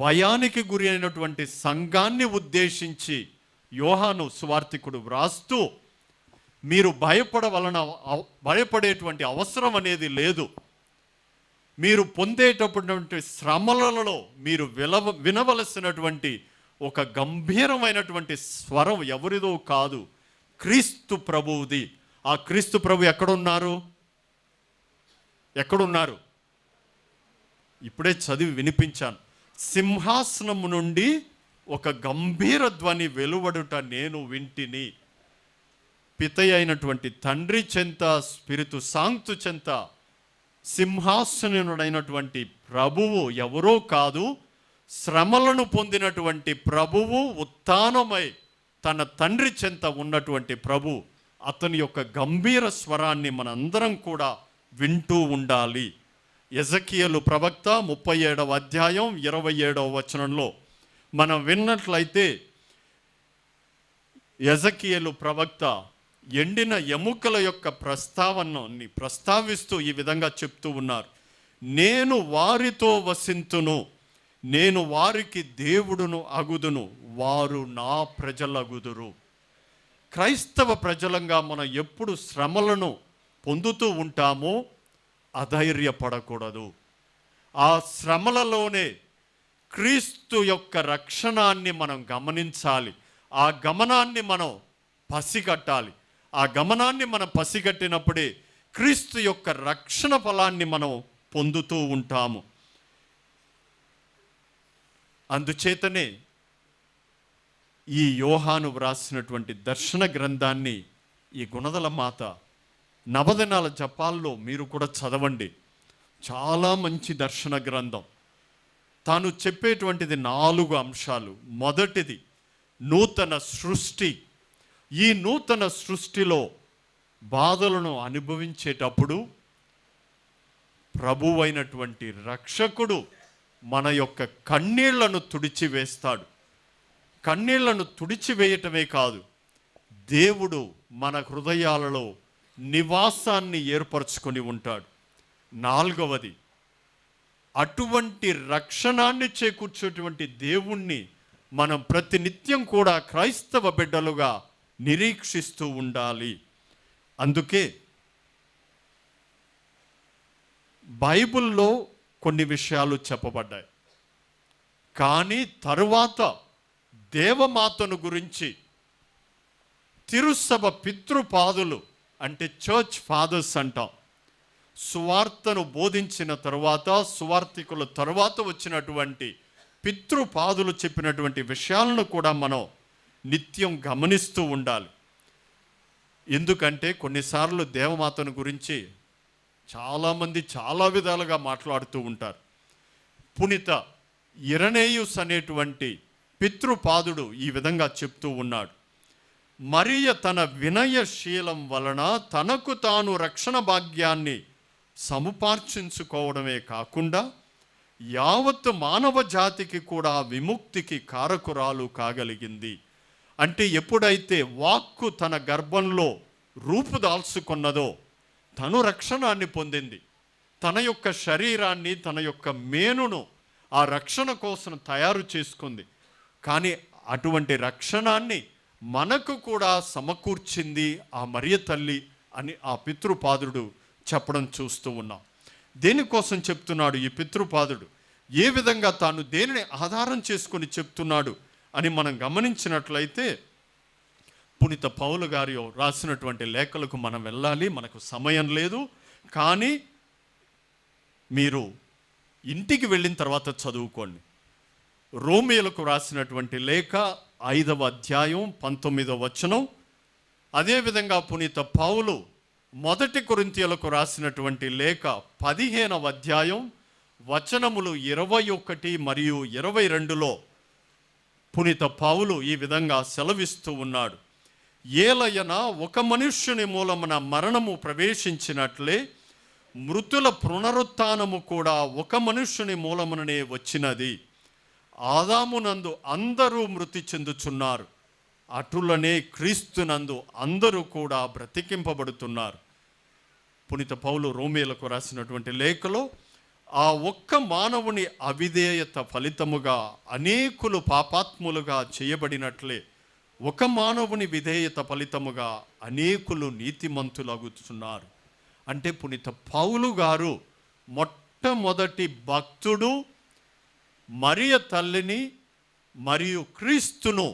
భయానికి గురి అయినటువంటి సంఘాన్ని ఉద్దేశించి యోహాను సువార్తికుడు వ్రాస్తూ, మీరు భయపడేటువంటి అవసరం అనేది లేదు. మీరు పొందేటటువంటి శ్రమలలో మీరు వినవలసినటువంటి ఒక గంభీరమైనటువంటి స్వరం ఎవరిదో కాదు, క్రీస్తు ప్రభువుది. ఆ క్రీస్తు ప్రభు ఎక్కడున్నారు? ఇప్పుడే చదివి వినిపించాను. సింహాసనము నుండి ఒక గంభీర ధ్వని వెలువడుట నేను వింటిని. పిత అయినటువంటి తండ్రి చెంత, స్పిరితు సాంక్తు చెంత సింహాసనుడైనటువంటి ప్రభువు ఎవరో కాదు, శ్రమలను పొందినటువంటి ప్రభువు, ఉత్థానమై తన తండ్రి చెంత ఉన్నటువంటి ప్రభు. అతని యొక్క గంభీర స్వరాన్ని మనందరం కూడా వింటూ ఉండాలి. ఎజకియేలు ప్రవక్త 37వ అధ్యాయం 27వ వచనంలో మనం విన్నట్లయితే ఎజకియేలు ప్రవక్త ఎండిన ఎముకల యొక్క ప్రస్తావనని ప్రస్తావిస్తూ ఈ విధంగా చెప్తూ ఉన్నారు. నేను వారితో వసింతును, నేను వారికి దేవుడును అగుదును, వారు నా ప్రజలగుదురు. క్రైస్తవ ప్రజలంగా మనం ఎప్పుడు శ్రమలను పొందుతూ ఉంటామో అధైర్యపడకూడదు. ఆ శ్రమలలోనే క్రీస్తు యొక్క రక్షణాన్ని మనం గమనించాలి. ఆ గమనాన్ని మనం పసిగట్టాలి. ఆ గమనాన్ని మనం పసిగట్టినప్పుడే క్రీస్తు యొక్క రక్షణ ఫలాన్ని మనం పొందుతూ ఉంటాము. అందుచేతనే ఈ యోహాను వ్రాసినటువంటి దర్శన గ్రంథాన్ని ఈ గుణదల మాత నవదినాల జపాల్లో మీరు కూడా చదవండి. చాలా మంచి దర్శన గ్రంథం. తాను చెప్పేటువంటిది 4 అంశాలు. మొదటిది నూతన సృష్టి. ఈ నూతన సృష్టిలో బాధలను అనుభవించేటప్పుడు ప్రభువైనటువంటి రక్షకుడు మన యొక్క కన్నీళ్లను తుడిచివేస్తాడు. కన్నీళ్లను తుడిచివేయటమే కాదు, దేవుడు మన హృదయాలలో నివాసాన్ని ఏర్పరచుకొని ఉంటాడు. 4వది, అటువంటి రక్షణాన్ని చేకూర్చేటువంటి దేవుణ్ణి మనం ప్రతినిత్యం కూడా క్రైస్తవ బిడ్డలుగా నిరీక్షిస్తూ ఉండాలి. అందుకే బైబిల్లో కొన్ని విషయాలు చెప్పబడ్డాయి, కానీ తరువాత దేవమాతను గురించి తిరుసభ పితృపాదులు అంటే చర్చ్ ఫాదర్స్ అంటాం, సువార్తను బోధించిన తరువాత, సువార్థికుల తరువాత వచ్చినటువంటి పితృపాదులు చెప్పినటువంటి విషయాలను కూడా మనం నిత్యం గమనిస్తూ ఉండాలి. ఎందుకంటే కొన్నిసార్లు దేవమాతను గురించి చాలామంది చాలా విధాలుగా మాట్లాడుతూ ఉంటారు. పునీత ఇరనేయుస్ అనేటువంటి పితృపాదుడు ఈ విధంగా చెప్తూ ఉన్నాడు, మరియ తన వినయశీలం వలన తనకు తాను రక్షణ భాగ్యాన్ని సముపార్జించుకోవడమే కాకుండా యావత్ మానవ జాతికి కూడా విముక్తికి కారకురాలు కాగలిగింది. అంటే ఎప్పుడైతే వాక్కు తన గర్భంలో రూపుదాల్చుకున్నదో తను రక్షణాన్ని పొందింది. తన యొక్క శరీరాన్ని, తన యొక్క మేనును ఆ రక్షణ కోసం తయారు చేసుకుంది. కానీ అటువంటి రక్షణాన్ని మనకు కూడా సమకూర్చింది ఆ మరియ తల్లి అని ఆ పితృపాదుడు చెప్పడం చూస్తూ ఉన్నాం. దేనికోసం చెప్తున్నాడు ఈ పితృపాదుడు? ఏ విధంగా తాను దేనిని ఆధారం చేసుకొని చెప్తున్నాడు అని మనం గమనించినట్లయితే, పునీత పౌలు గారి రాసినటువంటి లేఖలకు మనం వెళ్ళాలి. మనకు సమయం లేదు, కానీ మీరు ఇంటికి వెళ్ళిన తర్వాత చదువుకోండి. రోమియోలకు రాసినటువంటి లేఖ 5వ అధ్యాయం 19వ వచనం, అదేవిధంగా పునీత పౌలు 1 కొరింథీయులకు రాసినటువంటి లేఖ 15వ అధ్యాయం వచనములు 21 మరియు 22లో పునీత పౌలు ఈ విధంగా సెలవిస్తూ ఉన్నాడు, ఏలయన ఒక మనుష్యుని మూలమున మరణము ప్రవేశించినట్లే మృతుల పునరుత్థానము కూడా ఒక మనుష్యుని మూలముననే వచ్చినది. ఆదామునందు అందరూ మృతి చెందుచున్నారు, అటులనే క్రీస్తునందు అందరూ కూడా బ్రతికింపబడుతున్నారు. పునీత పౌలు రోమియోలకు రాసినటువంటి లేఖలో ఆ ఒక్క మానవుని అవిధేయత ఫలితముగా అనేకులు పాపాత్ములుగా చేయబడినట్లే ఒక మానవుని విధేయత ఫలితముగా అనేకులు నీతిమంతులగుతున్నారు. అంటే పునీత పౌలు గారు మొట్టమొదటి భక్తుడు మరియ తల్లిని మరియు క్రీస్తును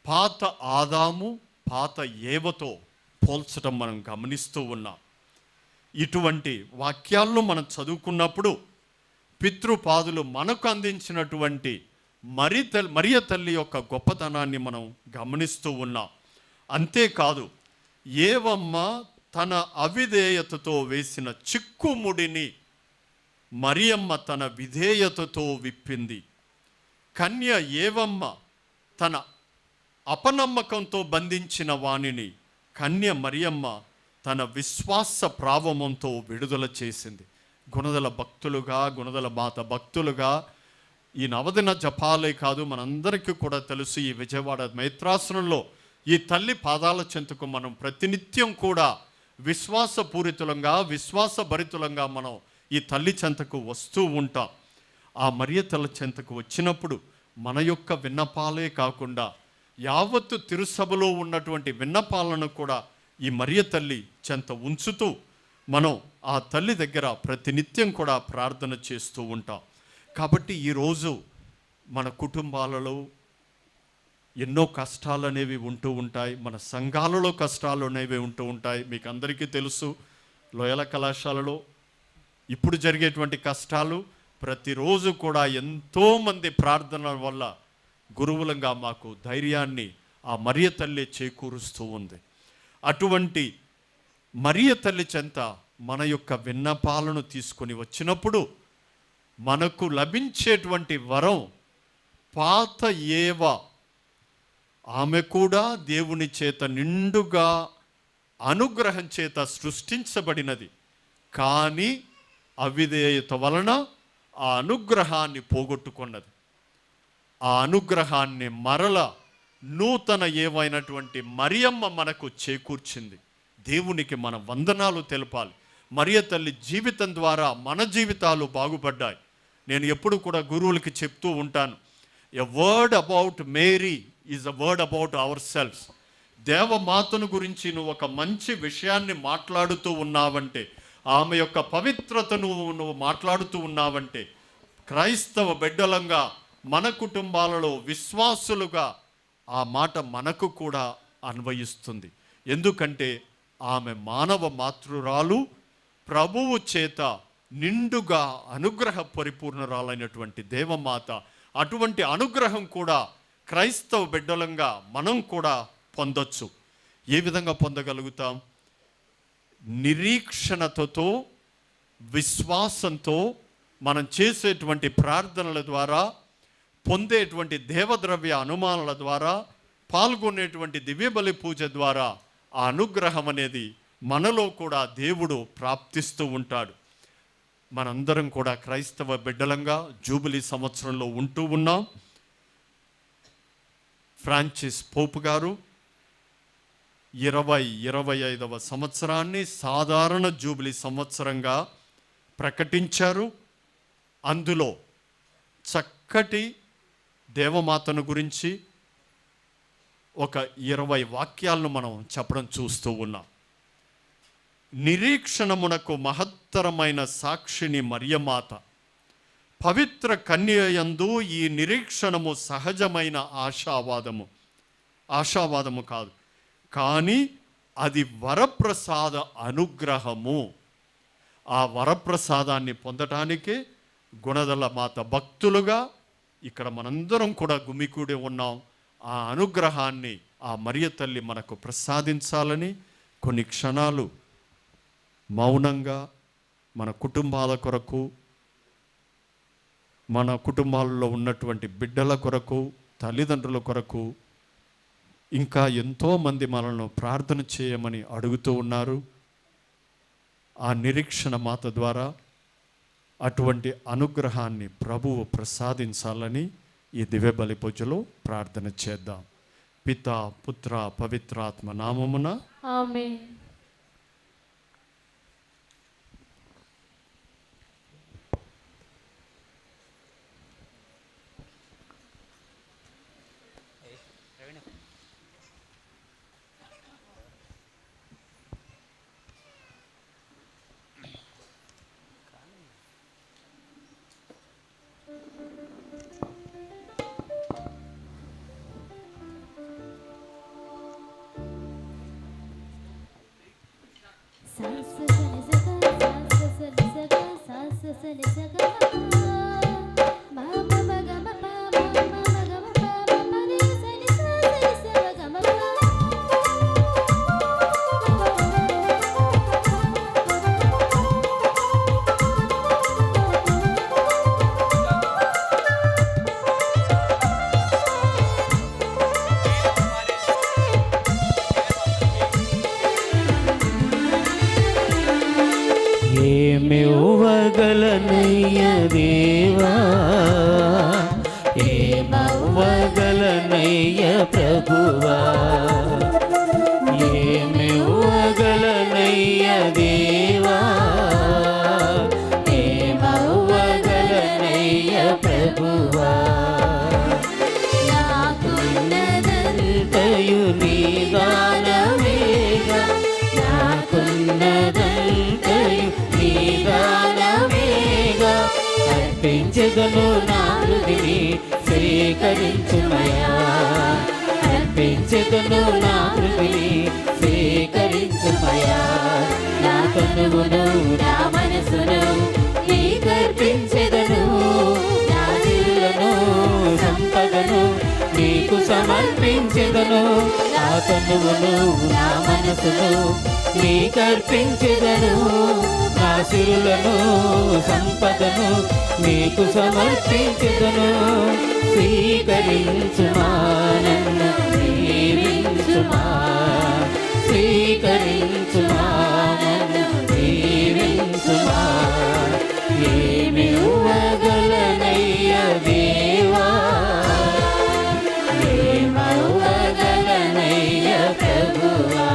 పాత ఆదాము, పాత ఏవతో పోల్చడం మనం గమనిస్తూ ఉన్నాం. ఇటువంటి వాక్యాలను మనం చదువుకున్నప్పుడు పితృపాదులు మనకు అందించినటువంటి మరియ తల్లి యొక్క గొప్పతనాన్ని మనం గమనిస్తూ ఉన్నాం. అంతేకాదు, ఏవమ్మ తన అవిధేయతతో వేసిన చిక్కుముడిని మరియమ్మ తన విధేయతతో విప్పింది. కన్య ఏవమ్మ తన అపనమ్మకంతో బంధించిన వాణిని కన్య మరియమ్మ తన విశ్వాస ప్రావమంతో విడుదల చేసింది. గుణదల భక్తులుగా, గుణదల మాత భక్తులుగా ఈ నవదిన జపాలే కాదు, మనందరికీ కూడా తెలుసు, ఈ విజయవాడ మైత్రాసనంలో ఈ తల్లి పాదాల చెంతకు మనం ప్రతినిత్యం కూడా విశ్వాసపూరితులంగా విశ్వాసభరితులంగా మనం ఈ తల్లి చెంతకు వస్తూ ఉంటాం. ఆ మరియ తల్లి చెంతకు వచ్చినప్పుడు మన యొక్క విన్నపాలే కాకుండా యావత్తు తిరుసభలో ఉన్నటువంటి విన్నపాలను కూడా ఈ మరియ తల్లి చెంత ఉంచుతూ మనం ఆ తల్లి దగ్గర ప్రతినిత్యం కూడా ప్రార్థన చేస్తూ ఉంటాం. కాబట్టి ఈరోజు మన కుటుంబాలలో ఎన్నో కష్టాలు అనేవి ఉంటూ ఉంటాయి, మన సంఘాలలో కష్టాలు అనేవి ఉంటూ ఉంటాయి. మీకు అందరికీ తెలుసు, లోయల కళాశాలలో ఇప్పుడు జరిగేటువంటి కష్టాలు ప్రతిరోజు కూడా ఎంతోమంది ప్రార్థనల వల్ల గురువులంగా మాకు ధైర్యాన్ని ఆ మరియ తల్లి చేకూరుస్తూ ఉంది. అటువంటి మరియ తల్లి చెంత మన యొక్క విన్నపాలను తీసుకొని వచ్చినప్పుడు మనకు లభించేటువంటి వరం పాత ఏవ, ఆమె కూడా దేవుని చేత నిండుగా అనుగ్రహం చేత సృష్టించబడినది. కానీ అవిధేయత వలన ఆ అనుగ్రహాన్ని పోగొట్టుకున్నది. ఆ అనుగ్రహాన్ని మరల నూతన ఏవైనటువంటి మరియమ్మ మనకు చేకూర్చింది. దేవునికి మన వందనాలు తెలపాలి. మరియ తల్లి జీవితం ద్వారా మన జీవితాలు బాగుపడ్డాయి. నేను ఎప్పుడు కూడా గురువులకి చెప్తూ ఉంటాను, a word about Mary is a word about our selfs. దేవమాతను గురించి నువ్వు ఒక మంచి విషయాన్ని మాట్లాడుతూ ఉన్నావంటే, ఆమె యొక్క పవిత్రతను నువ్వు మాట్లాడుతూ ఉన్నావంటే, క్రైస్తవ బిడ్డలంగా మన కుటుంబాలలో విశ్వాసులుగా ఆ మాట మనకు కూడా అన్వయిస్తుంది. ఎందుకంటే ఆమె మానవ మాతృరాలు, ప్రభువు చేత నిండుగా అనుగ్రహ పరిపూర్ణరాలైనటువంటి దేవమాత. అటువంటి అనుగ్రహం కూడా క్రైస్తవ బిడ్డలంగా మనం కూడా పొందొచ్చు. ఏ విధంగా పొందగలుగుతాం? నిరీక్షణతో, విశ్వాసంతో మనం చేసేటువంటి ప్రార్థనల ద్వారా, పొందేటువంటి దేవద్రవ్య అనుమానాల ద్వారా, పాల్గొనేటువంటి దివ్యబలి పూజ ద్వారా ఆ అనుగ్రహం అనేది మనలో కూడా దేవుడు ప్రాప్తిస్తూ ఉంటాడు. మనందరం కూడా క్రైస్తవ బిడ్డలంగా జూబిలీ సంవత్సరంలో ఉంటూ ఉన్నాం. ఫ్రాన్సిస్ పోప్ గారు 25వ సంవత్సరాన్ని సాధారణ జూబిలీ సంవత్సరంగా ప్రకటించారు. అందులో చక్కటి దేవమాతను గురించి ఒక 20 వాక్యాలను మనం చెప్పడం చూస్తూ ఉన్నాం. నిరీక్షణమునకు మహత్తరమైన సాక్షిని మరియమాత, పవిత్ర కన్యయందు ఈ నిరీక్షణము సహజమైన ఆశావాదము కాదు, కానీ అది వరప్రసాద అనుగ్రహము. ఆ వరప్రసాదాన్ని పొందటానికే గుణదల మాత భక్తులుగా ఇక్కడ మనందరం కూడా గుమికూడి ఉన్నాం. ఆ అనుగ్రహాన్ని ఆ మరియ తల్లి మనకు ప్రసాదించాలని కొన్ని క్షణాలు మౌనంగా మన కుటుంబాల కొరకు, మన కుటుంబాలలో ఉన్నటువంటి బిడ్డల కొరకు, తల్లిదండ్రుల కొరకు, ఇంకా ఎంతోమంది మనల్ని ప్రార్థన చేయమని అడుగుతూ ఉన్నారు. ఆ నిరీక్షణ మాత ద్వారా అటువంటి అనుగ్రహాన్ని ప్రభువు ప్రసాదించాలని ఈ దివ్య బలి పూజలో ప్రార్థన చేద్దాం. పితా, పుత్ర, పవిత్రాత్మ నామమున ఆమేన్. ఏమివ్వగలనయ్య దేవా, ఏమవ్వగలనయ్య ప్రభువా, ఏమివ్వగలనయ్య అర్పించెదను నా హృదిని స్వీకరించుమయా అర్పించెదను నా హృదిని స్వీకరించుమయా నా తనువును నా మనసును నీకర్పించెదను నా సిరులను సంపదను నీకు సమర్పించెదను నా తనువును నా మనసును నీకర్పించెదను నా సిరులను సంపదను నీకు సమర్పించెదను స్వీకరించుమా నన్ను దీవించుమా స్వీకరించుమా నన్ను దీవించుమా ఏమి ఇవ్వగలనయ్య దేవా ఏమవ్వగలనయ్య ప్రభువా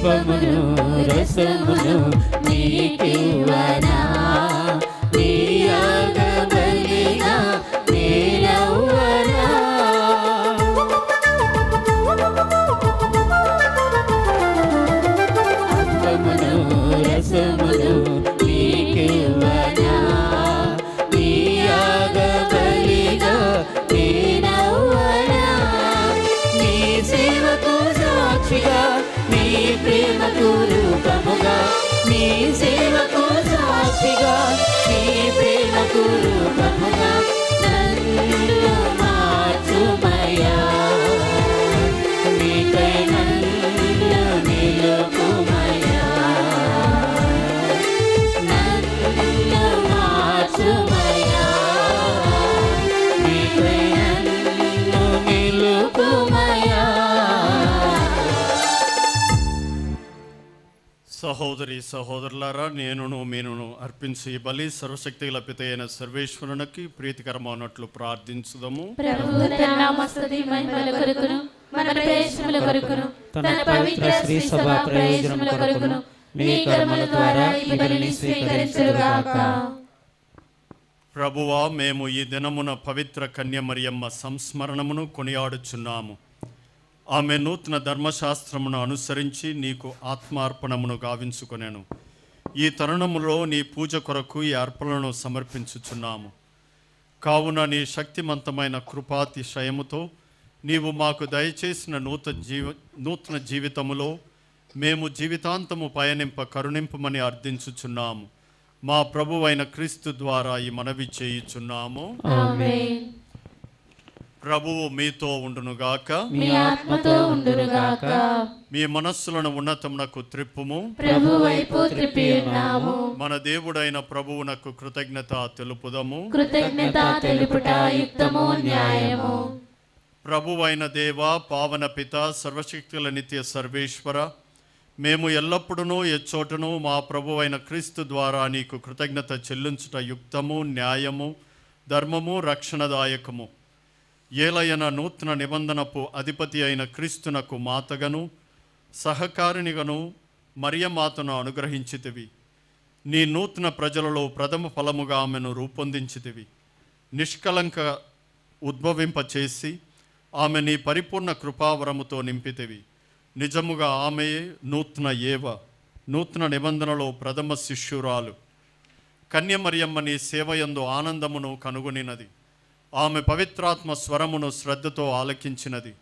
అప్పమును రసమును నీకివ్వనా నీ యాగబలిగా నీరవ్వనా అప్పమును రసమును నీకివ్వనా నీ యాగబలిగా నీరవ్వనా నీ సేవకు సాక్షిగా నీ ప్రేమకు రూపముగా నీ సేవకు సాక్షిగా నీ ప్రేమకు రూపముగా నన్ను మార్చుమయ్యా నీకై నన్ను నిలుపుమయ్యా నన్ను మార్చుమయ్యా నీకై నన్ను నిలుపుమయ్యా. సహోదరి సహోదరులారా, నేనును మీనును అర్పించి ఈ బలి సర్వశక్తి గల పిత అయిన సర్వేశ్వరునికి ప్రీతికరమైనట్లు ప్రార్థించుదాము. ప్రభువు తన నామస్తుతి మహిమల కొరకును మన ప్రయోజనముల కొరకును తన పవిత్ర శ్రీ సభ ప్రయోజనముల కొరకును మీ కర్మల ద్వారా ఈ బలిని స్వీకరించుగాక. ప్రభువా, మేము ఈ దినమున పవిత్ర కన్యమరియమ్మ సంస్మరణమును కొనియాడుచున్నాము. ఆమె నూతన ధర్మశాస్త్రమును అనుసరించి నీకు ఆత్మార్పణమును గావించుకొనెను. ఈ తరుణములో నీ పూజ కొరకు ఈ అర్పణలను సమర్పించుచున్నాము. కావున నీ శక్తిమంతమైన కృపాతిశయముతో నీవు మాకు దయచేసిన నూతన జీవితములో మేము జీవితాంతము పయనింప కరుణింపమని అర్థించుచున్నాము. మా ప్రభువైన క్రీస్తు ద్వారా ఈ మనవి చేయుచున్నాము. ఆమేన్. ప్రభువు మీతో ఉండునుగాక. మీ ఆత్మతో ఉండునుగాక. మీ మనస్సులను ఉన్నతమునకు త్రిప్పుము. ప్రభు వైపు త్రిప్పి ఉన్నాము. మన దేవుడైన ప్రభువునకు కృతజ్ఞత తెలుపుదము. కృతజ్ఞత తెలుపుట యుక్తము న్యాయము. ప్రభువైన దేవ, పావన పిత, సర్వశక్తుల నిత్య సర్వేశ్వర, మేము ఎల్లప్పుడూ ఎచ్చోటను మా ప్రభువైన క్రీస్తు ద్వారా నీకు కృతజ్ఞత చెల్లించుట యుక్తము న్యాయము ధర్మము రక్షణదాయకము. ఏలయన నూతన నిబంధనపు అధిపతి అయిన క్రీస్తునకు మాతగను సహకారినిగను మరియమాతను అనుగ్రహించితివి. నీ నూతన ప్రజలలో ప్రథమ ఫలముగా ఆమెను రూపొందించితివి. నిష్కలంక ఉద్భవింపచేసి ఆమె నీ పరిపూర్ణ కృపావరముతో నింపితివి. నిజముగా ఆమెయే నూతన నిబంధనలో ప్రథమ శిష్యురాలు. కన్యమరియమ్మ నీ సేవయందు ఆనందమును కనుగొనినది. ఆమె పవిత్రాత్మ స్వరమును శ్రద్ధతో ఆలకించినది.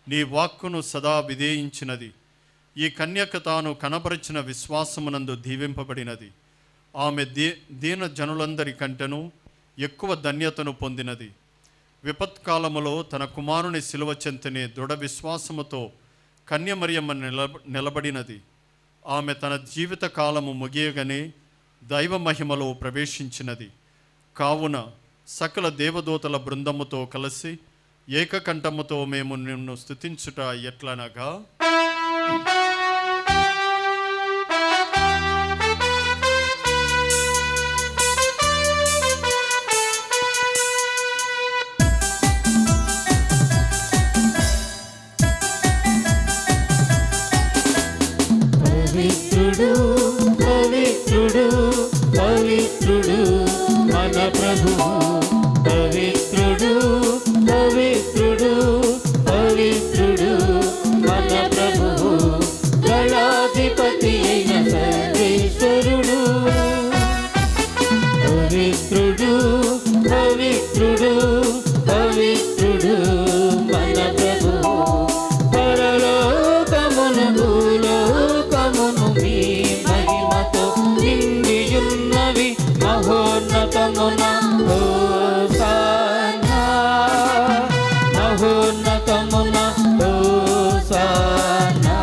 నీ వాక్కును సదా విధేయించినది. ఈ కన్యక తాను కనపరిచిన విశ్వాసమునందు దీవింపబడినది. ఆమె దీన జనులందరి కంటెను ఎక్కువ ధన్యతను పొందినది. విపత్కాలములో తన కుమారుని శిలువ చెంతనే దృఢ విశ్వాసముతో కన్యమరియమ్మ నిలబడినది. ఆమె తన జీవిత కాలము ముగియగానే దైవ మహిమలో ప్రవేశించినది. కావున సకల దేవదూతల బృందముతో కలిసి ఏకకంఠముతో మేము నిన్ను స్తుతించుట ఎట్లనగా, పవిత్రుడు పవిత్రుడు మన ప్రభు పరలోకమును భూలోకమును మీ మహిమతో నిండియున్నవి మహోన్నతమున హోసానా మహోన్నతమున హోసానా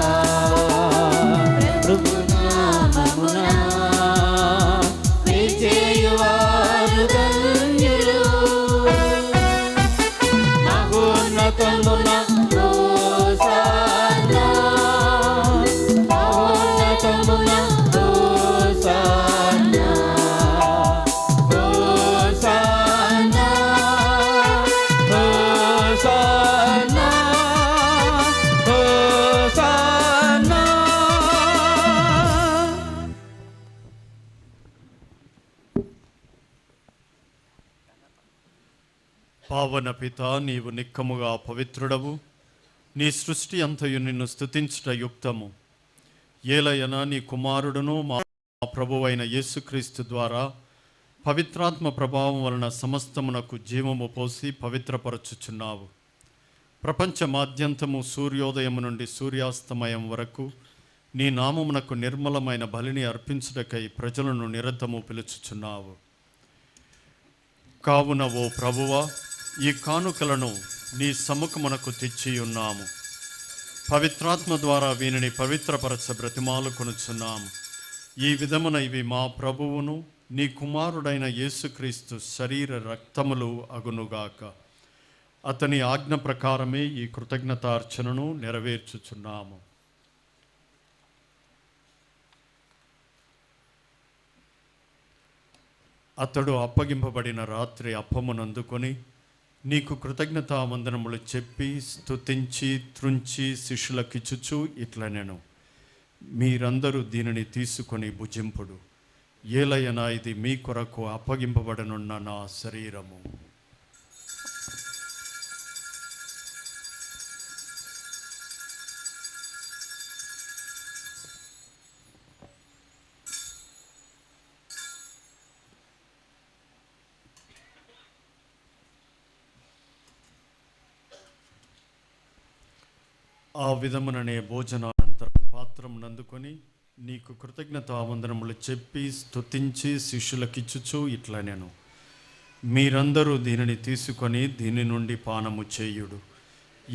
ప్రభునామమున విజయవారు ధన్యులు మహోన్నతమున హోసానా మహోన్నతమున హోసానా హోసానా హోసానా హోసానా. పావన పిత, నీవు నిక్కముగా పవిత్రుడవు. నీ సృష్టి అంతయు నిన్ను స్తుతించుట యుక్తము. ఏలయన నీ కుమారుడును మా ప్రభువైన యేసుక్రీస్తు ద్వారా పవిత్రాత్మ ప్రభావం వలన సమస్తమునకు జీవము పోసి పవిత్రపరచుచున్నావు. ప్రపంచమాద్యంతము సూర్యోదయము నుండి సూర్యాస్తమయం వరకు నీ నామమునకు నిర్మలమైన బలిని అర్పించుటకై ప్రజలను నిరతము పిలుచుచున్నావు. కావున ఓ ప్రభువా, ఈ కానుకలను నీ సముఖమునకు తెచ్చియున్నాము. పవిత్రాత్మ ద్వారా వీనిని పవిత్రపరచ బ్రతిమాలు కొనుచున్నాము. ఈ విధమున ఇవి మా ప్రభువును నీ కుమారుడైన యేసుక్రీస్తు శరీర రక్తములు అగునుగాక. అతని ఆజ్ఞ ప్రకారమే ఈ కృతజ్ఞతార్చనను నెరవేర్చుచున్నాము. అతడు అప్పగింపబడిన రాత్రి అప్పమునందుకొని నీకు కృతజ్ఞతావందనములు చెప్పి స్తుతించి త్రుంచి శిష్యులకిచ్చుచు ఇట్లనెను, మీరందరూ దీనిని తీసుకొని భుజింపుడు. ఏలయన ఇది మీ కొరకు అప్పగింపబడనున్న నా శరీరము. ఆ విధముననే భోజనానంతరం పాత్రమునందుకొని నీకు కృతజ్ఞతావందనములు చెప్పి స్తుతించి శిష్యులకిచ్చుచు ఇట్లనెను, మీరందరూ దీనిని తీసుకొని దీని నుండి పానము చేయుడు.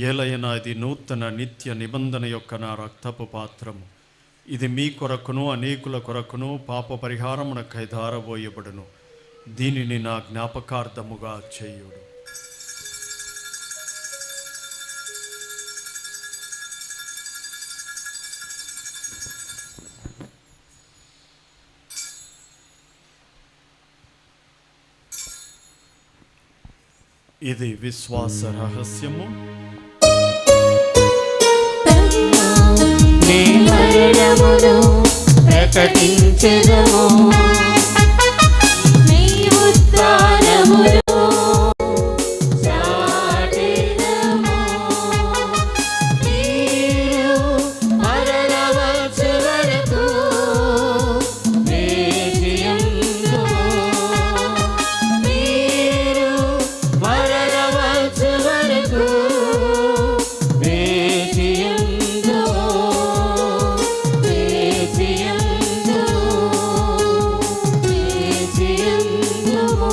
ఏలయనా ఇది నూతన నిత్య నిబంధన యొక్క నా రక్తపు పాత్రము. ఇది మీ కొరకును అనేకుల కొరకును పాప పరిహారమునకై ధారబోయబడును. దీనిని నా జ్ఞాపకార్థముగా చేయుడు. ఇది విశ్వాస రహస్యము. నీ మరణమును ప్రకటించెదము, నీ ఉత్థానమును చాటెదము. నీవు మరల వచ్చు వరకు వేచియుందుము. నీవు మరల వచ్చు వరకు వేచియుందుము. వేచియుందుము. వేచియుందుము.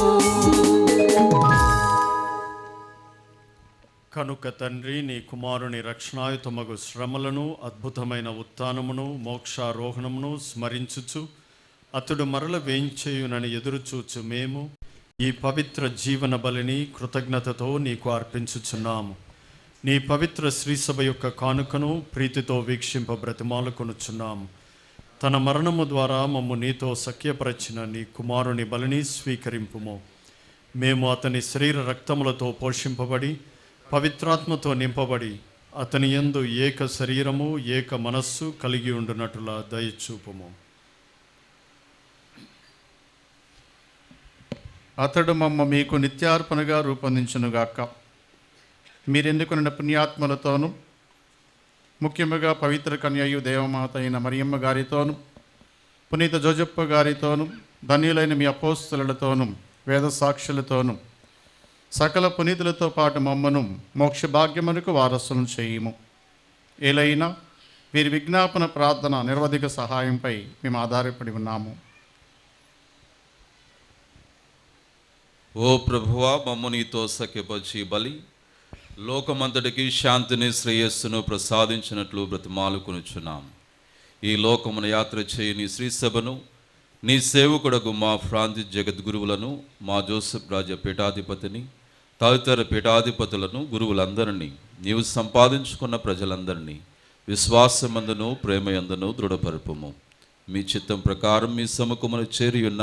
కనుక తండ్రి, నీ కుమారుని రక్షణాయుతమగు శ్రమలను, అద్భుతమైన ఉత్థానమును, మోక్షారోహణమును స్మరించుచు అతడు మరల వేయించేయునని ఎదురుచూచు మేము ఈ పవిత్ర జీవన బలిని కృతజ్ఞతతో నీకు అర్పించుచున్నాము. నీ పవిత్ర శ్రీసభ యొక్క కానుకను ప్రీతితో వీక్షింప బ్రతిమాలుకొనుచున్నాము. తన మరణము ద్వారా మమ్ము నీతో సఖ్యపరచిన నీ కుమారుని బలిని స్వీకరింపుము. మేము అతని శరీర రక్తములతో పోషింపబడి పవిత్రాత్మతో నింపబడి అతని యందు ఏక శరీరము ఏక మనస్సు కలిగి ఉండునట్లుగా దయచూపుము. అతడు మమ్మ మీకు నిత్యార్పణగా రూపొందించునుగాక. మీరెన్నుకున్న పుణ్యాత్మలతోనూ ముఖ్యముగా పవిత్ర కన్యయు దేవమాత అయిన మరియమ్మ గారితోనూ పునీత జోజప్ప గారితోనూ ధన్యులైన మీ అపోస్తలులతోనూ వేద సాక్షులతోనూ సకల పునీతులతో పాటు మమ్మను మోక్ష భాగ్యమునకు వారసులను చేయుము. ఏలైనా వీరి విజ్ఞాపన ప్రార్థన నిరవధిక సహాయంపై మేము ఆధారపడి ఉన్నాము. ఓ ప్రభువా, మమ్ము నీతో సఖ్యపరిచి బలి లోకమంతటికి శాంతిని శ్రేయస్సును ప్రసాదించినట్లు బ్రతిమాలుకొనుచున్నాం. ఈ లోకమున యాత్ర చేయి నీ శ్రీసభను, నీ సేవకుడకు మా ఫ్రాంతి జగద్గురువులను, మా జోసెఫ్ రాజ పీఠాధిపతిని, తదితర పీఠాధిపతులను, గురువులందరినీ, నీవు సంపాదించుకున్న ప్రజలందరినీ విశ్వాసమందును ప్రేమయందును దృఢపరుపుము. మీ చిత్తం ప్రకారం మీ సముఖమును చేరియున్న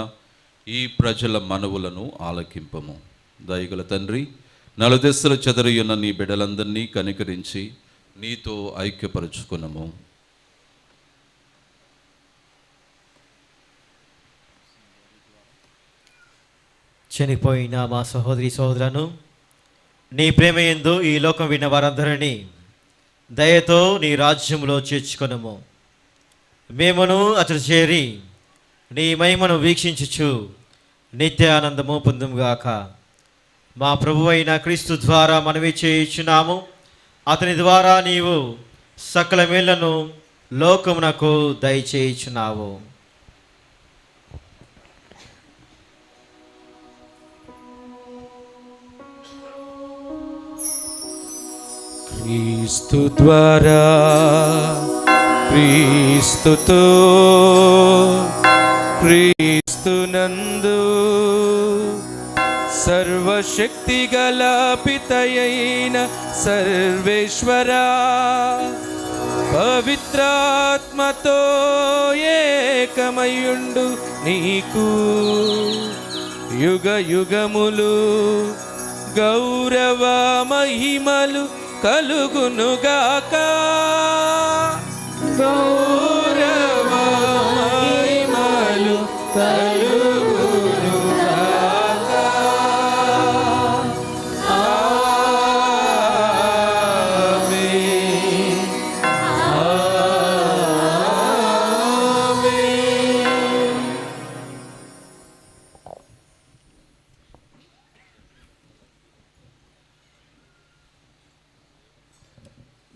ఈ ప్రజల మనవులను ఆలకింపము. దయగల తండ్రి, నలుదెస్సలు చెదరియున్న నీ బిడ్డలందరినీ కనికరించి నీతో ఐక్యపరుచుకునము. చనిపోయిన మా సహోదరి సహోదరులను నీ ప్రేమ యందు ఈ లోకం విన్న వారందరినీ దయతో నీ రాజ్యంలో చేర్చుకొనము. మేమును అతడు చేరి నీ మహిమను వీక్షించుచు నిత్య ఆనందము పొందుముగాక. మా ప్రభువైన క్రీస్తు ద్వారా మనవి చేయుచున్నాము. అతని ద్వారా నీవు సకల మేళ్లను లోకమునకు దయచేయుచున్నావు. క్రీస్తు ద్వారా, క్రీస్తుతో, క్రీస్తునందు సర్వశక్తి గల పితయైన సర్వేశ్వరా, పవిత్రాత్మతో ఏకమయుండు నీకు యుగ యుగములు గౌరవ మహిమలు కలుగునుగాక. గౌరవ మహిమలు కలుగునుగాక. ఆమేన్. ఆమేన్.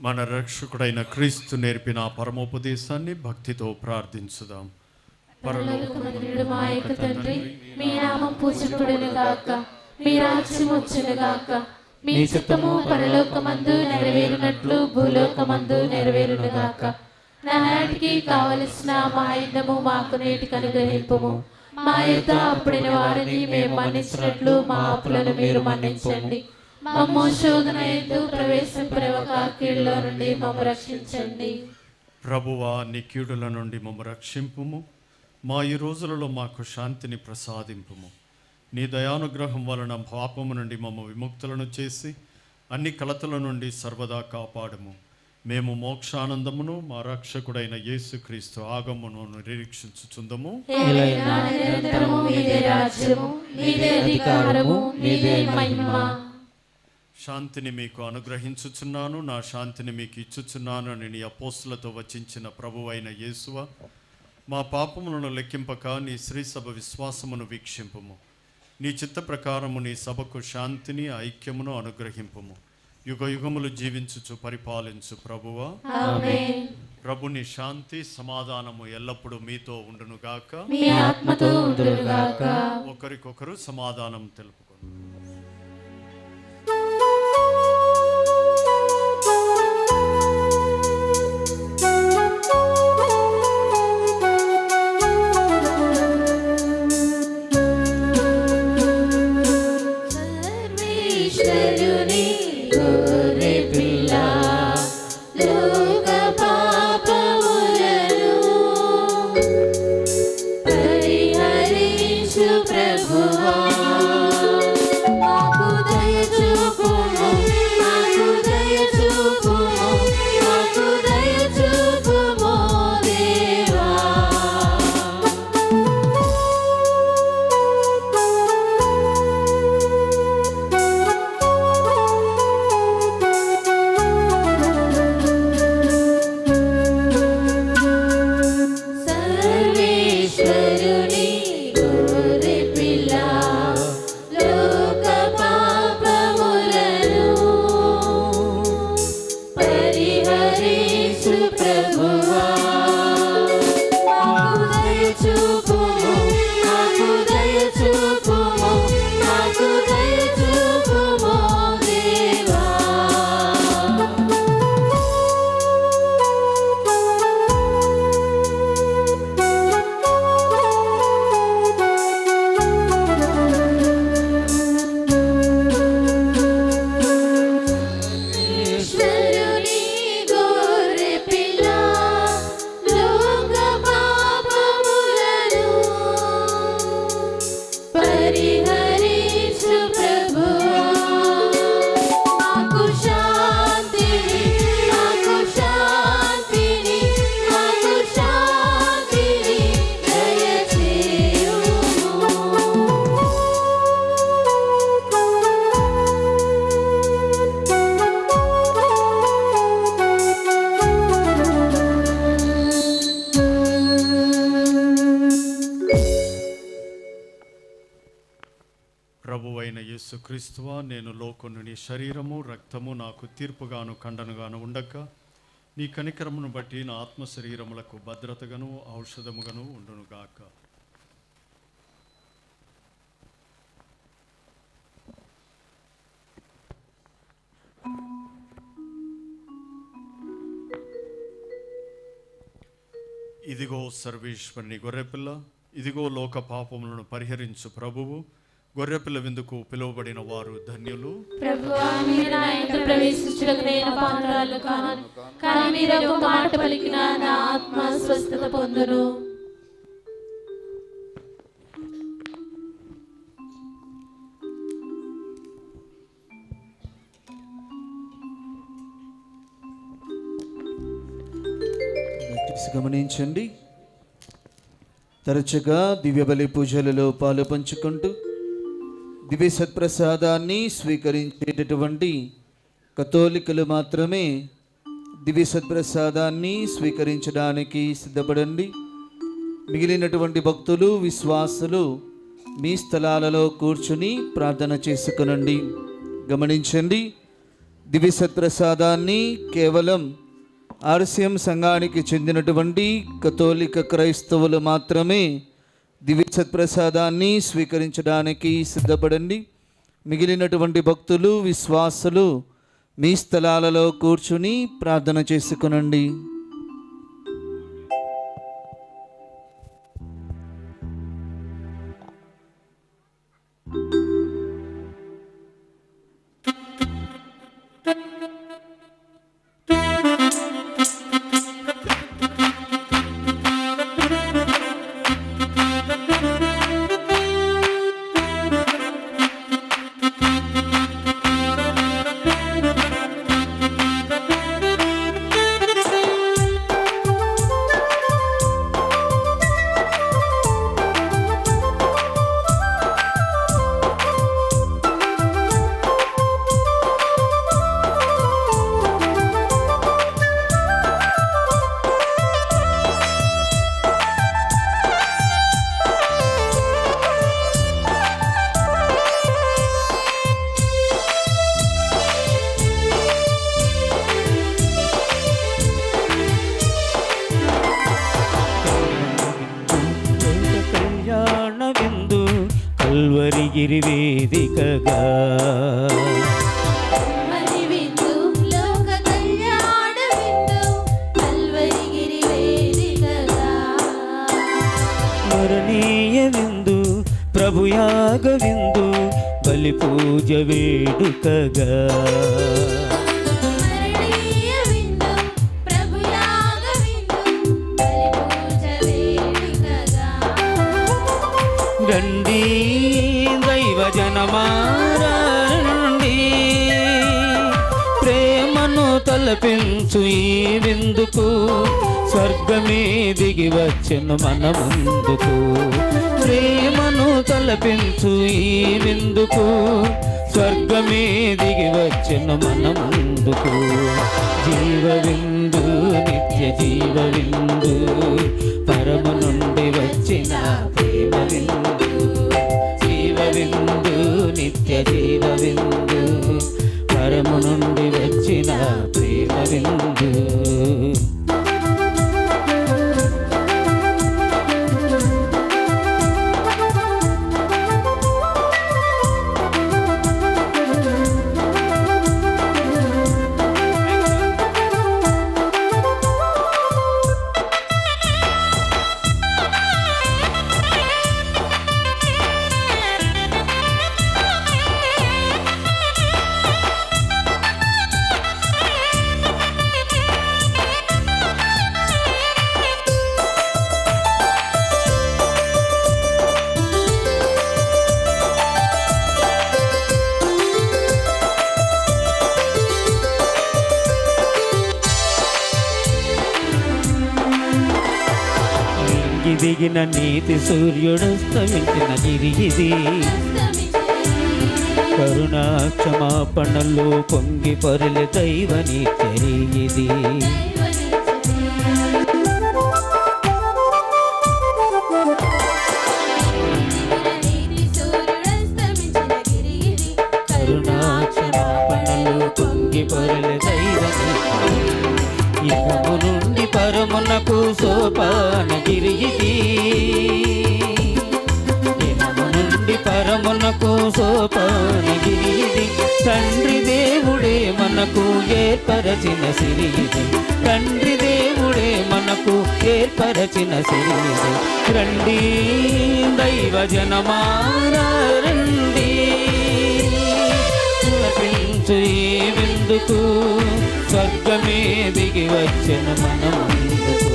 మన రక్షకుడైన క్రీస్తు నేర్పిన పరమోపదేశాన్ని భక్తితో ప్రార్థించుదాం. పరలోకమందుండు మా యొక్క తండ్రి, మీ నామం పూజింపబడును గాక, మీ రాజ్యం వచ్చును గాక, మీ చిత్తము పరలోకమందు నెరవేరునట్లు భూలోకమందు నెరవేరును గాక. నాటికి కావలసిన మా యుద్ధము మాకు నేటికి అనుగ్రహింపుము. మా యుద్ధ అప్పుడైన వారిని మేము మన్నించినట్లు మా అప్పులను మీరు మన్నించండి. మమ్ము శోధన యందు ప్రవేశింపనివ్వక కీడులో నుండి మమ్ము రక్షించండి. ప్రభువా, నీ కీడుల నుండి మమ్ము రక్షింపుము. మా ఈ రోజులలో మాకు శాంతిని ప్రసాదింపుము. నీ దయానుగ్రహం వలన పాపము నుండి మమ్ము విముక్తులను చేసి అన్ని కలతల నుండి సర్వదా కాపాడము. మేము మోక్షానందమును మా రక్షకుడైన యేసుక్రీస్తు ఆగమను నిరీక్షించుచుందము. ఏలైనా నిరంతరము మీదే రాజ్యము, మీదే అధికారము, మీదే మహిమ. శాంతిని మీకు అనుగ్రహించుచున్నాను, నా శాంతిని మీకు ఇచ్చుచున్నాను అని నీ అపోస్తులతో వచించిన ప్రభువైన యేసువ, మా పాపములను లెక్కింపక నీ శ్రీసభ విశ్వాసమును వీక్షింపుము. నీ చిత్త ప్రకారము నీ సభకు శాంతిని ఐక్యమును అనుగ్రహింపుము. యుగ యుగములు జీవించుచు పరిపాలించు ప్రభువా. ఆమేన్. ప్రభుని శాంతి సమాధానము ఎల్లప్పుడూ మీతో ఉండునుగాక. మీ ఆత్మతో ఉండునుగాక. ఒకరికొకరు సమాధానం తెలుపుకోండి. సర్వేశ్వరుని గొర్రె పిల్ల, లోక పాపములను పరిహరించు ప్రభువా, మాకు దయ చూపుము, మాకు దయ చూపుము, మాకు దయ చూపుము దేవా. క్రీస్తువా, నేను లోకమును నీ శరీరము రక్తము నాకు తీర్పుగాను ఖండనగాను ఉండక నీ కనికరమును బట్టి నా ఆత్మ శరీరములకు భద్రతగాను ఔషధముగాను ఉండునుగాక. ఇదిగో సర్వేశ్వరుని గొర్రెపిల్ల, ఇదిగో లోక పాపములను పరిహరించు ప్రభువు. గొర్రెపిల్ల విందుకు పిలువబడిన వారు ధన్యులు. ప్రభువా, మీరు నా ఇంట ప్రవేశించుటకు నేను పాత్రురాలు కాను, కానీ మీరు ఒక మాట పలికిన నా ఆత్మ స్వస్థత పొందును. గమనించండి, తరచుగా దివ్యబలి పూజలలో పాలు పంచుకుంటూ దివ్య సత్ప్రసాదాన్ని స్వీకరించేటటువంటి కథోలికలు మాత్రమే దివ్య సత్ప్రసాదాన్ని స్వీకరించడానికి సిద్ధపడండి. మిగిలినటువంటి భక్తులు, విశ్వాసులు మీ స్థలాలలో కూర్చుని ప్రార్థన చేసుకునండి. గమనించండి, దివ్య సత్ప్రసాదాన్ని కేవలం ఆర్సిఎం సంఘానికి చెందినటువంటి కథోలిక క్రైస్తవులు మాత్రమే దివ్య సత్ప్రసాదాన్ని స్వీకరించడానికి సిద్ధపడండి. మిగిలినటువంటి భక్తులు, విశ్వాసులు మీ స్థలాలలో కూర్చుని ప్రార్థన చేసుకునండి. కల్వరిగిరి వేదికగా మరి విందు, లోక కళ్యాణ విందు, కల్వరిగిరి వేదికగా. మరణీయ విందు, ప్రభుయాగ విందు, బలి పూజ వేడుకగా. మరణీయ విందు, ప్రభుయాగ విందు, బలి పూజ వేడుకగా. రండి దైవ జనమారండి, ప్రేమను తలపించు ఈ విందుకు, స్వర్గమే దిగి వచ్చెను మన ముందుకు. ప్రేమను తలపించు ఈ విందుకు, స్వర్గమే దిగి వచ్చెను మన ముందుకు. జీవ విందు, నిత్య జీవ విందు, పరము నుండి వచ్చిన ప్రేమ విందు. జీవ విందు, నిత్య జీవ విందు, పరము నుండి వచ్చిన ప్రేమ విందు. దిగిన నీతి సూర్యుడస్తమించిన గిరి ఇది. కరుణా క్షమాపణలు పొంగి పొరలి దైవని తెరిగిది. పొరలి దైవనీతిని ఇహము నుండి పరమునకు సోపానగిరి ఇది ఇహము నుండి పరమునకు సోపానగిరి ఇది తండ్రి దేవుడే మనకు ఏర్పరచిన సిరి ఇది తండ్రి దేవుడే మనకు ఏర్పరచిన సిరి ఇది రండి దైవ జనమారా రండి తిలకించు ఈ విందుకు స్వర్గమే దిగి వచ్చిన మనమందుకు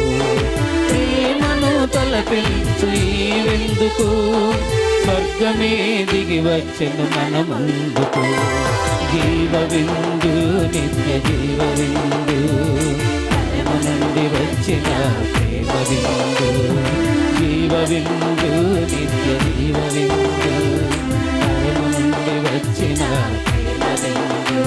ప్రేమను తలపించు ఈ విందుకు స్వర్గమే దిగి వచ్చిన మనమందుకు జీవ విందు నిత్య జీవ విందు ప్రేమ నుండి వచ్చిన ప్రేమ విందు జీవ విందు నిత్య జీవ విందు ప్రేమ నుండి వచ్చిన ప్రేమ విందు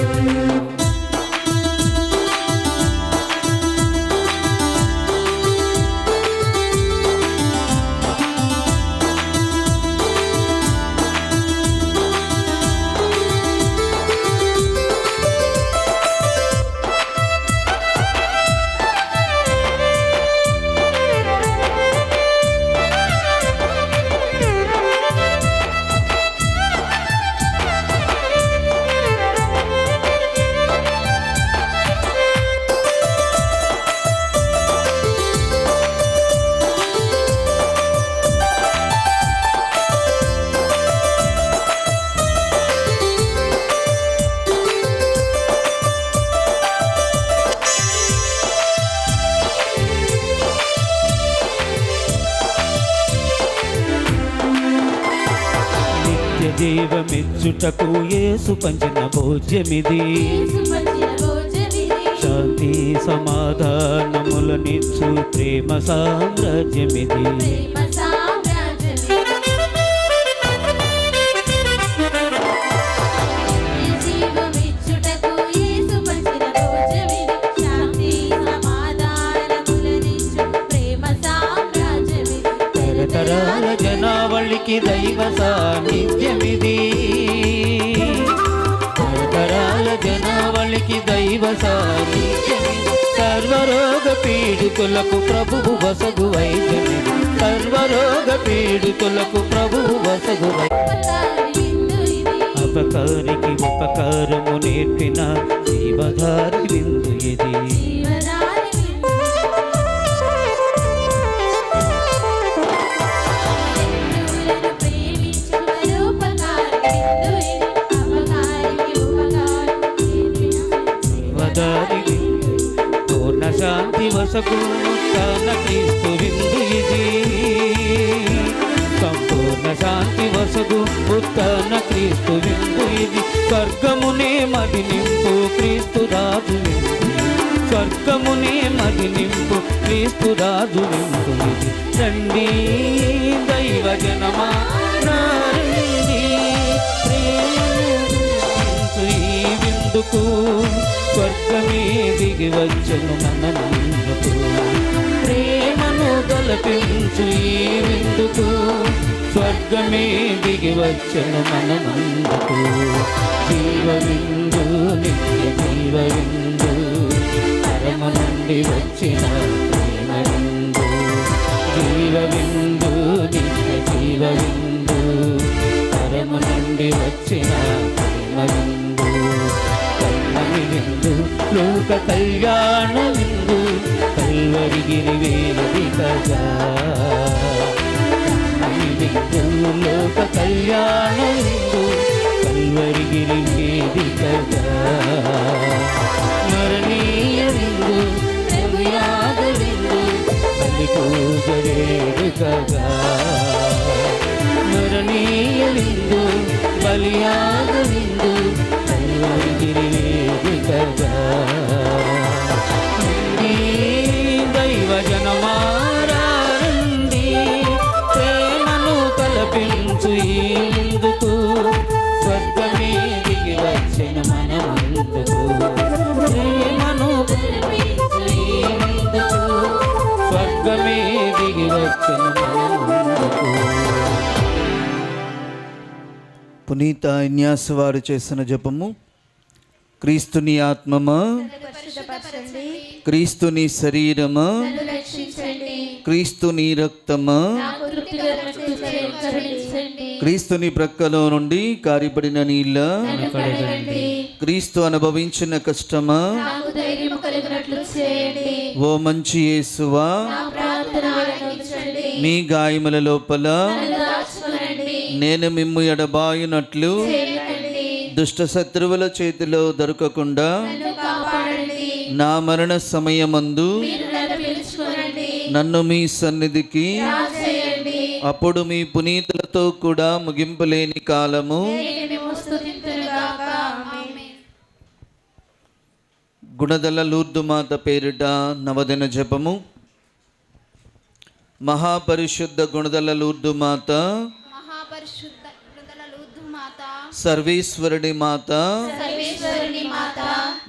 జీవమిచ్చుటకు యేసు పంచిన భోజ్యమిది శాంతి సమాధానములనిచ్చు ప్రేమ సామ్రాజ్యమిది తరతరాల జనావళికి దైవ సాన్నిధ్యమిది తరతరాల జనావళికి దైవ సాన్నిధ్యమిది సర్వరోగ పీడితులకు ప్రభువు వసగు వైద్యమిది సర్వరోగ పీడితులకు ప్రభువు వసగు అపకారికి ఉపకారము నేర్పిన జీవధారి విందు ఇది పూర్ణ శాంతి వసకు తన క్రీస్తు విందు ఇది సంపూర్ణ శాంతి వసగు ఉత్తన క్రీస్తు విందు ఇది స్వర్గమునే మది నింపు క్రీస్తు రాజు విందు స్వర్గమునే మది నింపు క్రీస్తు రాజు విందు ఇది రండి దైవ జనమా రండి ప్రేమించు ఈ విందుకు స్వర్గమే దిగి వచ్చను మనమందుకు ప్రేమను తలపించు ఈ విందుకు స్వర్గమే దిగి వచ్చను మనమందుకు జీవ విందు నిత్య జీవ విందు పరమ నుండి వచ్చిన ప్రేమ విందు జీవ విందు నిత్య జీవ విందు పరమ నుండి వచ్చిన ప్రేమ విందు విందు లోక కళ్యాణ విందు కల్వరిగిరి వేదికగా విందు లోక కళ్యాణ విందు కల్వరిగిరి వేదికగా స్మరణీయ విందు రవియాగ విందు బలి పూజ వేడుకగా స్మరణీయ విందు బలియాగ విందు కల్వరిగిరి దైవ జనమారండి ప్రేమను తలపించు ఇందుకు స్వర్గమే దిగి వచ్చిన మనమందుకు ప్రేమను తలపించు ఇందుకు స్వర్గమే దిగి వచ్చిన మనమందుకు. పునీత ఇన్యాస్ వారు చేసిన జపము. క్రీస్తుని ఆత్మమా, పరిశుద్ధపరచండి. క్రీస్తుని శరీరమా, నన్ను రక్షించండి. క్రీస్తుని రక్తమా, నాకు తృప్తి కరుణించండి. క్రీస్తుని ప్రక్కలో నుండి కారిపడిన నీళ్ళ, నన్ను కడగండి. క్రీస్తు అనుభవించిన కష్టమా, నాకు ధైర్యం కలిగినట్లు చేయండి. ఓ మంచి యేసువా, నా ప్రార్థన ఆలకించండి. మీ గాయముల లోపల నన్ను దాచుకొనండి. నేను మిమ్ము ఎడబాయునట్లు చేయకండి. దుష్ట శత్రువుల చేతిలో దొరకకుండా నన్ను కాపాడండి. నా మరణ సమయమందు మీరు నన్ను పిలుచుకొనండి. నన్ను మీ సన్నిధికి, చేయండి. అప్పుడు మీ పునీతులతో కూడా ముగింపులేని కాలము నేను మిమ్ము స్తుతింతునుగాక. ఆమేన్. గుణదల లూర్దు మాత పేరిట నవదిన జపము. మహాపరిశుద్ధ గుణదల లూర్దు మాత, మహాపరిశుద్ధ మృదల లూర్దు మాత, సర్వేశ్వరుడి మాత, సర్వేశ్వరుని మాత,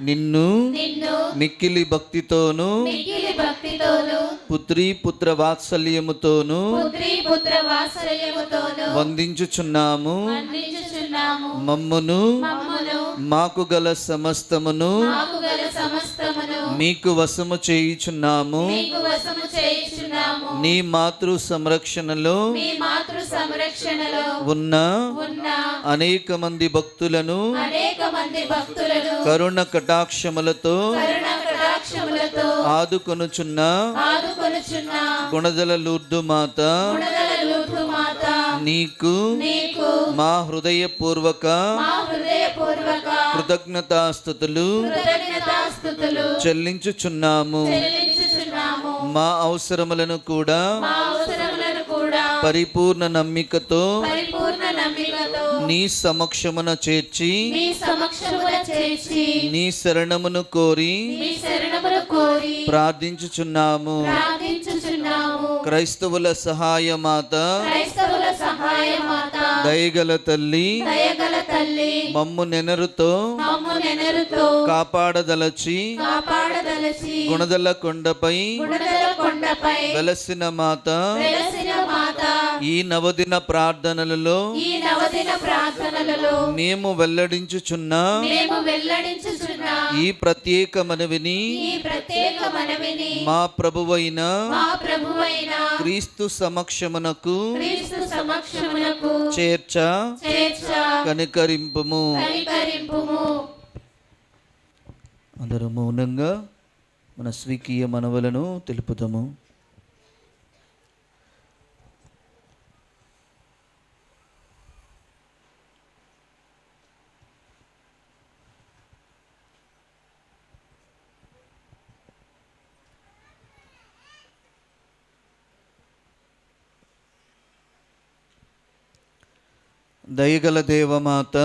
నిన్ను నిన్ను మిక్కిలి భక్తితోను మిక్కిలి భక్తితోను పుత్రీ పుత్ర వాత్సల్యముతోను పుత్రీ పుత్ర వాత్సల్యముతోను వందించుచున్నాము. అందించుచున్నాము. మమ్మును మమ్మును మాకు గల సమస్తమును మాకు గల సమస్తమును మీకు వశము చేయుచున్నాము. మీకు వశము చేయుచున్నాము. నీ మాతృ సంరక్షణలో మీ మాతృ సంరక్షణలో ఉన్న ఉన్న అనేక మంది భక్తులను అనేక మంది భక్తులను కరుణ కటాక్షములతో కరుణ కటాక్షములతో ఆదుకొనుచున్న ఆదుకొనుచున్న గుణదల లూర్దు మాత, గుణదల లూర్దు మాత, నీకు నీకు మా హృదయపూర్వక మా హృదయపూర్వక కృతజ్ఞతాస్తుతులు కృతజ్ఞతాస్తుతులు చెల్లించుచున్నాము. చెల్లించుచున్నాము. మా అవసరములను కూడా మా అవసరములను కూడా పరిపూర్ణ నమ్మికతో పరిపూర్ణ నమ్మికతో నీ సమక్షమున చేర్చి మీ సమక్షమున చేర్చి నీ శరణమును కోరి మీ శరణమును కోరి ప్రార్థించుచున్నాము. ప్రార్థించుచున్నాము. క్రైస్తవుల సహాయ మాత, క్రైస్తవుల సహాయ మాత, దయగల తల్లి, దయగల తల్లి, మమ్ము నెనరుతో మమ్ము నెనరుతో కాపాడదలచి కాపాడదలచి గుణదల కొండపై గుణదల కొండపై వెలసిన మాత, వెలసిన మాత, ఈ నవదిన ప్రార్థనలలో ఈ నవదిన ప్రార్థనలలో మేము వెల్లడించుచున్న మేము వెల్లడించుచున్న ఈ ప్రత్యేక మనవిని ఈ ప్రత్యేక మనవిని మా ప్రభువైన మా ప్రభువైన క్రీస్తు సమక్షమునకు క్రీస్తు సమక్షమునకు చేర్చ చేర్చ కనికరింపుము. కనికరింపుము. అందరూ మౌనంగా మన స్వీకీయ మనవులను తెలుపుతాము. దయగల దేవమాత,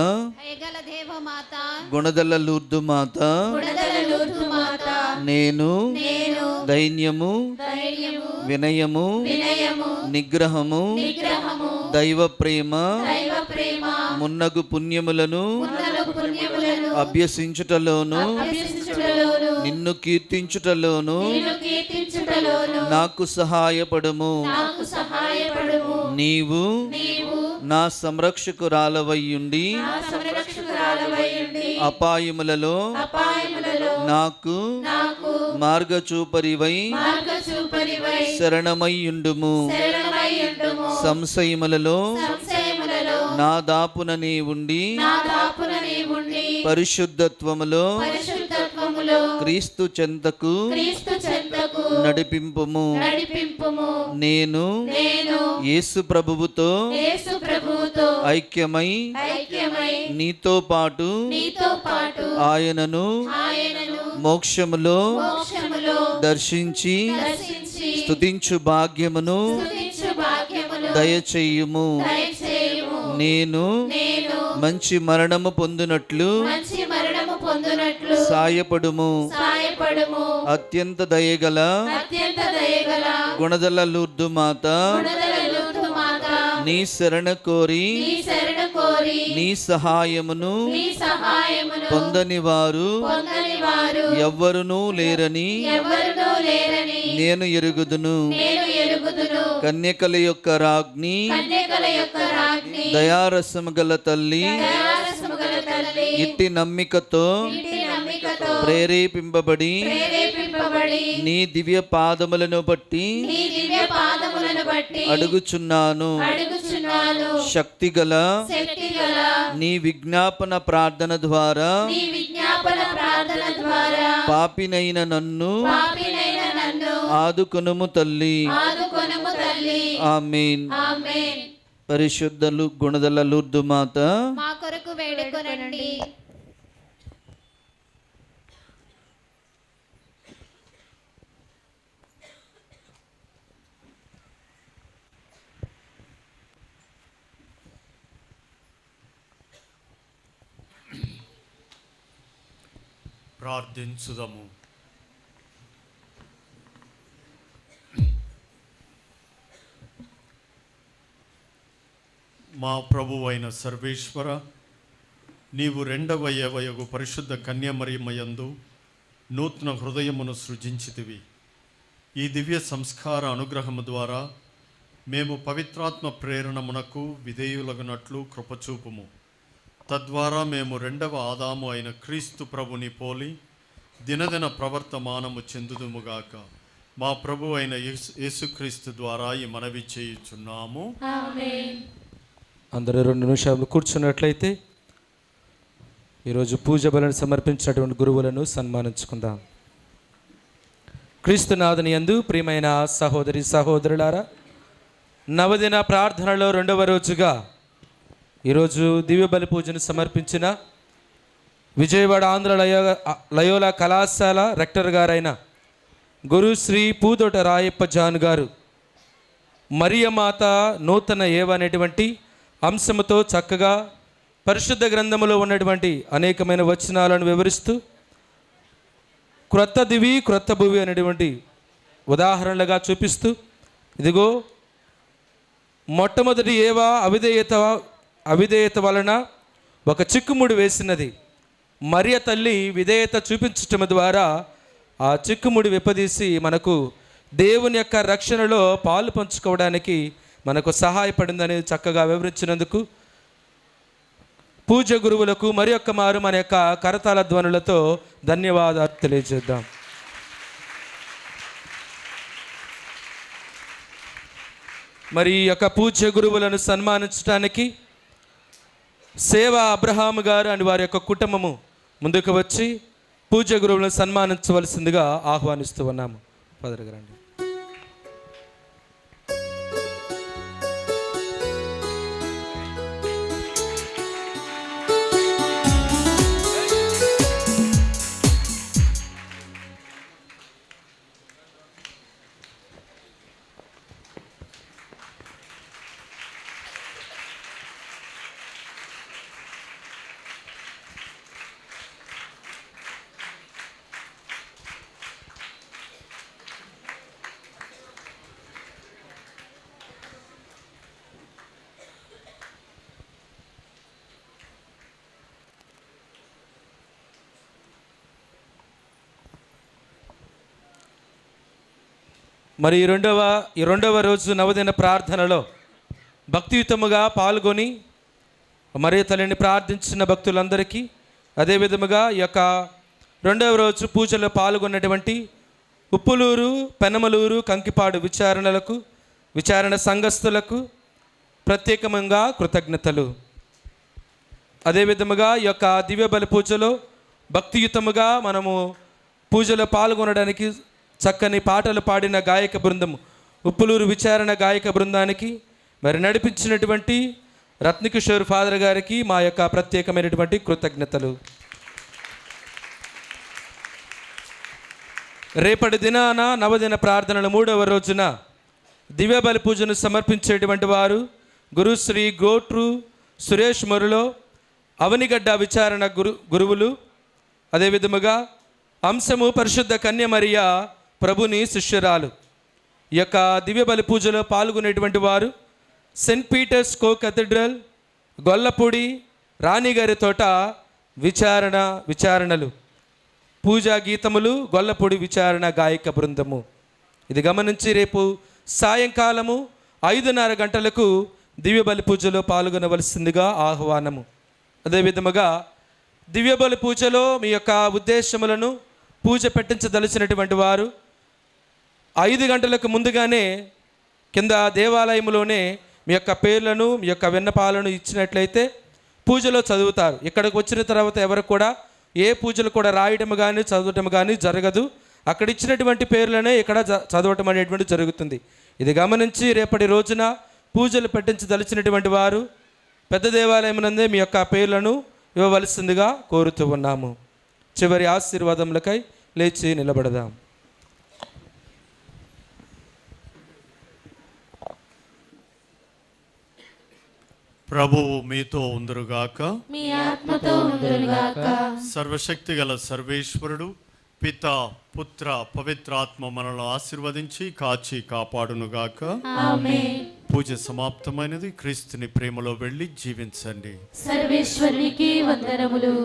దయగల దేవమాత, గుణదల లూర్దు మాత, గుణదల లూర్దు మాత, నేను నేను దైన్యము, ధైర్యము, వినయము, వినయము, నిగ్రహము, నిగ్రహము, దైవ ప్రేమ దైవ ప్రేమ, మున్నగు పుణ్యములను మున్నగు పుణ్యములను అభ్యసించుటలోను అభ్యసించుటలోను నిన్ను కీర్తించుటలోను నిన్ను కీర్తించుటలోను నాకు సహాయపడము. నాకు సహాయపడుము. నీవు నీవు నా సంరక్షకురాలవయ్యుండి నా సంరక్షకురాలవైయుండి అపాయములలో అపాయములలో నాకు నాకు మార్గచూపరివై మార్గచూపరివై శరణమయ్యుండుము. శరణమయ్యుండుము. సంశయములలో సంశయములలో నా దాపున నీవుండి నా దాపున నీవుండి పరిశుద్ధత్వములో పరిశుద్ధత్వములో క్రీస్తు చెంతకు క్రీస్తు చెంతకు నడిపింపుము. నడిపింపుము. నేను నేను యేసు ప్రభువుతో యేసు ప్రభువుతో ఐక్యమై ఐక్యమై నీతో పాటు నీతో పాటు ఆయనను ఆయనను మోక్షములో మోక్షములో దర్శించి దర్శించి స్తుతించు భాగ్యమును స్తుతించు భాగ్యమును దయచేయుము. దయచేయుము. నేను నేను మంచి మరణము పొందునట్లు మంచి మరణము పొందునట్లు సాయపడుము. సాయపడుము. అత్యంత దయగల అత్యంత దయగల గుణదల లూర్దు మాత, గుణదల లూర్దు మాత, నీ శరణ కోరి నీ శరణ కోరి నీ సహాయమును నీ సహాయమును పొందని వారు పొందని వారు ఎవ్వరునూ లేరని ఎవరునూ లేరని నేను ఎరుగుదును. నేను ఎరుగుదును. కన్యకల యొక్క రాజ్ఞి, కన్యకల యొక్క రాజ్ఞి, దయారసము గల తల్లి, దయారసము గల తల్లి, ఇట్టి నమ్మికతో ఇట్టి ప్రణాళికతో ప్రేరేపింపబడి నీ దివ్య పాదములను బట్టి అడుగుచున్నాను. శక్తిగల నీ విజ్ఞాపన ప్రార్థన ద్వారా పాపినైన నన్ను ఆదుకొనుము తల్లి. ఆమేన్. పరిశుద్ధ గుణదల లూర్దు మాత మా కొరకు వేడుకొనండి. ప్రార్థించుదము. మా ప్రభువైన సర్వేశ్వర, నీవు రెండవ ఏవయగు పరిశుద్ధ కన్యమరియమయందు నూతన హృదయమును సృజించితివి. ఈ దివ్య సంస్కార అనుగ్రహము ద్వారా మేము పవిత్రాత్మ ప్రేరణమునకు విధేయులగునట్లు కృపచూపుము. తద్వారా మేము రెండవ ఆదాము అయిన క్రీస్తు ప్రభుని పోలి దినదిన ప్రవర్తమానము చెందుదుముగాక. మా ప్రభు అయిన యేసుక్రీస్తు ద్వారా ఈ మనవి చేయుచున్నాము. అందరూ 2 నిమిషాలు కూర్చున్నట్లయితే ఈరోజు పూజ బలను సమర్పించినటువంటి గురువులను సన్మానించుకుందాం. క్రీస్తునాథుని యందు ప్రియమైన సహోదరి సహోదరులారా, నవదిన ప్రార్థనలో 2వ రోజుగా ఈరోజు దివ్య బలి పూజను సమర్పించిన విజయవాడ ఆంధ్ర లయోలా కళాశాల రెక్టర్ గారైన గురుశ్రీ పూదోట రాయప్ప జాన్ గారు మరియమాత నూతన ఏవ అనేటువంటి అంశముతో చక్కగా పరిశుద్ధ గ్రంథములో ఉన్నటువంటి అనేకమైన వచనాలను వివరిస్తూ క్రొత్త దివి క్రొత్త భువి అనేటువంటి ఉదాహరణలుగా చూపిస్తూ, ఇదిగో మొట్టమొదటి ఏవ అవిధేయత వలన ఒక చిక్కుముడి వేసినది. మరియ తల్లి విధేయత చూపించటం ద్వారా ఆ చిక్కుముడి విప్పదీసి మనకు దేవుని యొక్క రక్షణలో పాలు పంచుకోవడానికి మనకు సహాయపడిందని చక్కగా వివరించినందుకు పూజ గురువులకు మరి ఒక్క మారు మన యొక్క కరతాళ ధ్వనులతో ధన్యవాదాలు తెలియజేద్దాం. మరి ఈ యొక్క పూజ్య గురువులను సన్మానించడానికి సేవా అబ్రహాము గారు అని వారి యొక్క కుటుంబము ముందుకు వచ్చి పూజ్య గురువులను సన్మానించవలసిందిగా ఆహ్వానిస్తూ ఉన్నాము. పదరగరండి. మరి ఈ రెండవ రోజు నవదిన ప్రార్థనలో భక్తియుతముగా పాల్గొని మరియ తల్లిని ప్రార్థించిన భక్తులందరికీ, అదేవిధముగా ఈ యొక్క రెండవ రోజు పూజలో పాల్గొన్నటువంటి ఉప్పులూరు, పెనమలూరు, కంకిపాడు విచారణ సంఘస్థులకు ప్రత్యేకంగా కృతజ్ఞతలు. అదేవిధముగా ఈ యొక్క దివ్య బలి పూజలో భక్తియుతముగా మనము పూజలో పాల్గొనడానికి చక్కని పాటలు పాడిన గాయక బృందం, ఉప్పులూరు విచారణ గాయక బృందానికి, మరి నడిపించినటువంటి రత్నకిషోర్ ఫాదర్ గారికి మా యొక్క ప్రత్యేకమైనటువంటి కృతజ్ఞతలు. రేపటి దినాన నవదిన ప్రార్థనల 3వ రోజున దివ్య బలి పూజను సమర్పించేటువంటి వారు గురుశ్రీ గోట్రు సురేష్ మొరులో అవనిగడ్డ విచారణ గురువులు, అదేవిధముగా అంశము పరిశుద్ధ కన్య మరియ ప్రభుని శిష్యురాలు. ఈ యొక్క దివ్య బలి పూజలో పాల్గొనేటువంటి వారు సెయింట్ పీటర్స్ కో కథీడ్రల్, గొల్లపూడి, రాణిగారి తోట విచారణలు, పూజా గీతములు, గొల్లపూడి విచారణ గాయక బృందము. ఇది గమనించి రేపు సాయంకాలము 5:30 గంటలకు దివ్య బలి పూజలో పాల్గొనవలసిందిగా ఆహ్వానము. అదేవిధముగా దివ్యబలి పూజలో మీ యొక్క ఉద్దేశములను పూజ పెట్టించదలిచినటువంటి వారు 5 గంటలకు ముందుగానే కింద దేవాలయంలోనే మీ యొక్క పేర్లను మీ యొక్క విన్నపాలను ఇచ్చినట్లయితే పూజలో చదువుతారు. ఇక్కడికి వచ్చిన తర్వాత ఎవరు కూడా ఏ పూజలు కూడా రాయడం కానీ చదవటం కానీ జరగదు. అక్కడ ఇచ్చినటువంటి పేర్లనే ఇక్కడ చదవటం అనేటువంటి జరుగుతుంది. ఇది గమనించి రేపటి రోజున పూజలు పెట్టించదలిచినటువంటి వారు పెద్ద దేవాలయం నందే మీ యొక్క పేర్లను ఇవ్వవలసిందిగా కోరుతూ ఉన్నాము. చివరి ఆశీర్వాదములకై లేచి నిలబడదాం. ప్రభువు మీతో ఉందరుగాక. మీ ఆత్మతో ఉండునుగాక. సర్వశక్తి గల సర్వేశ్వరుడు పిత పుత్ర పవిత్రాత్మ మనల్ని ఆశీర్వదించి కాచి కాపాడునుగాక. ఆమేన్. పూజ సమాప్తమైనది. క్రీస్తుని ప్రేమలో వెళ్ళి జీవించండి. సర్వేశ్వరునికి వందనములు.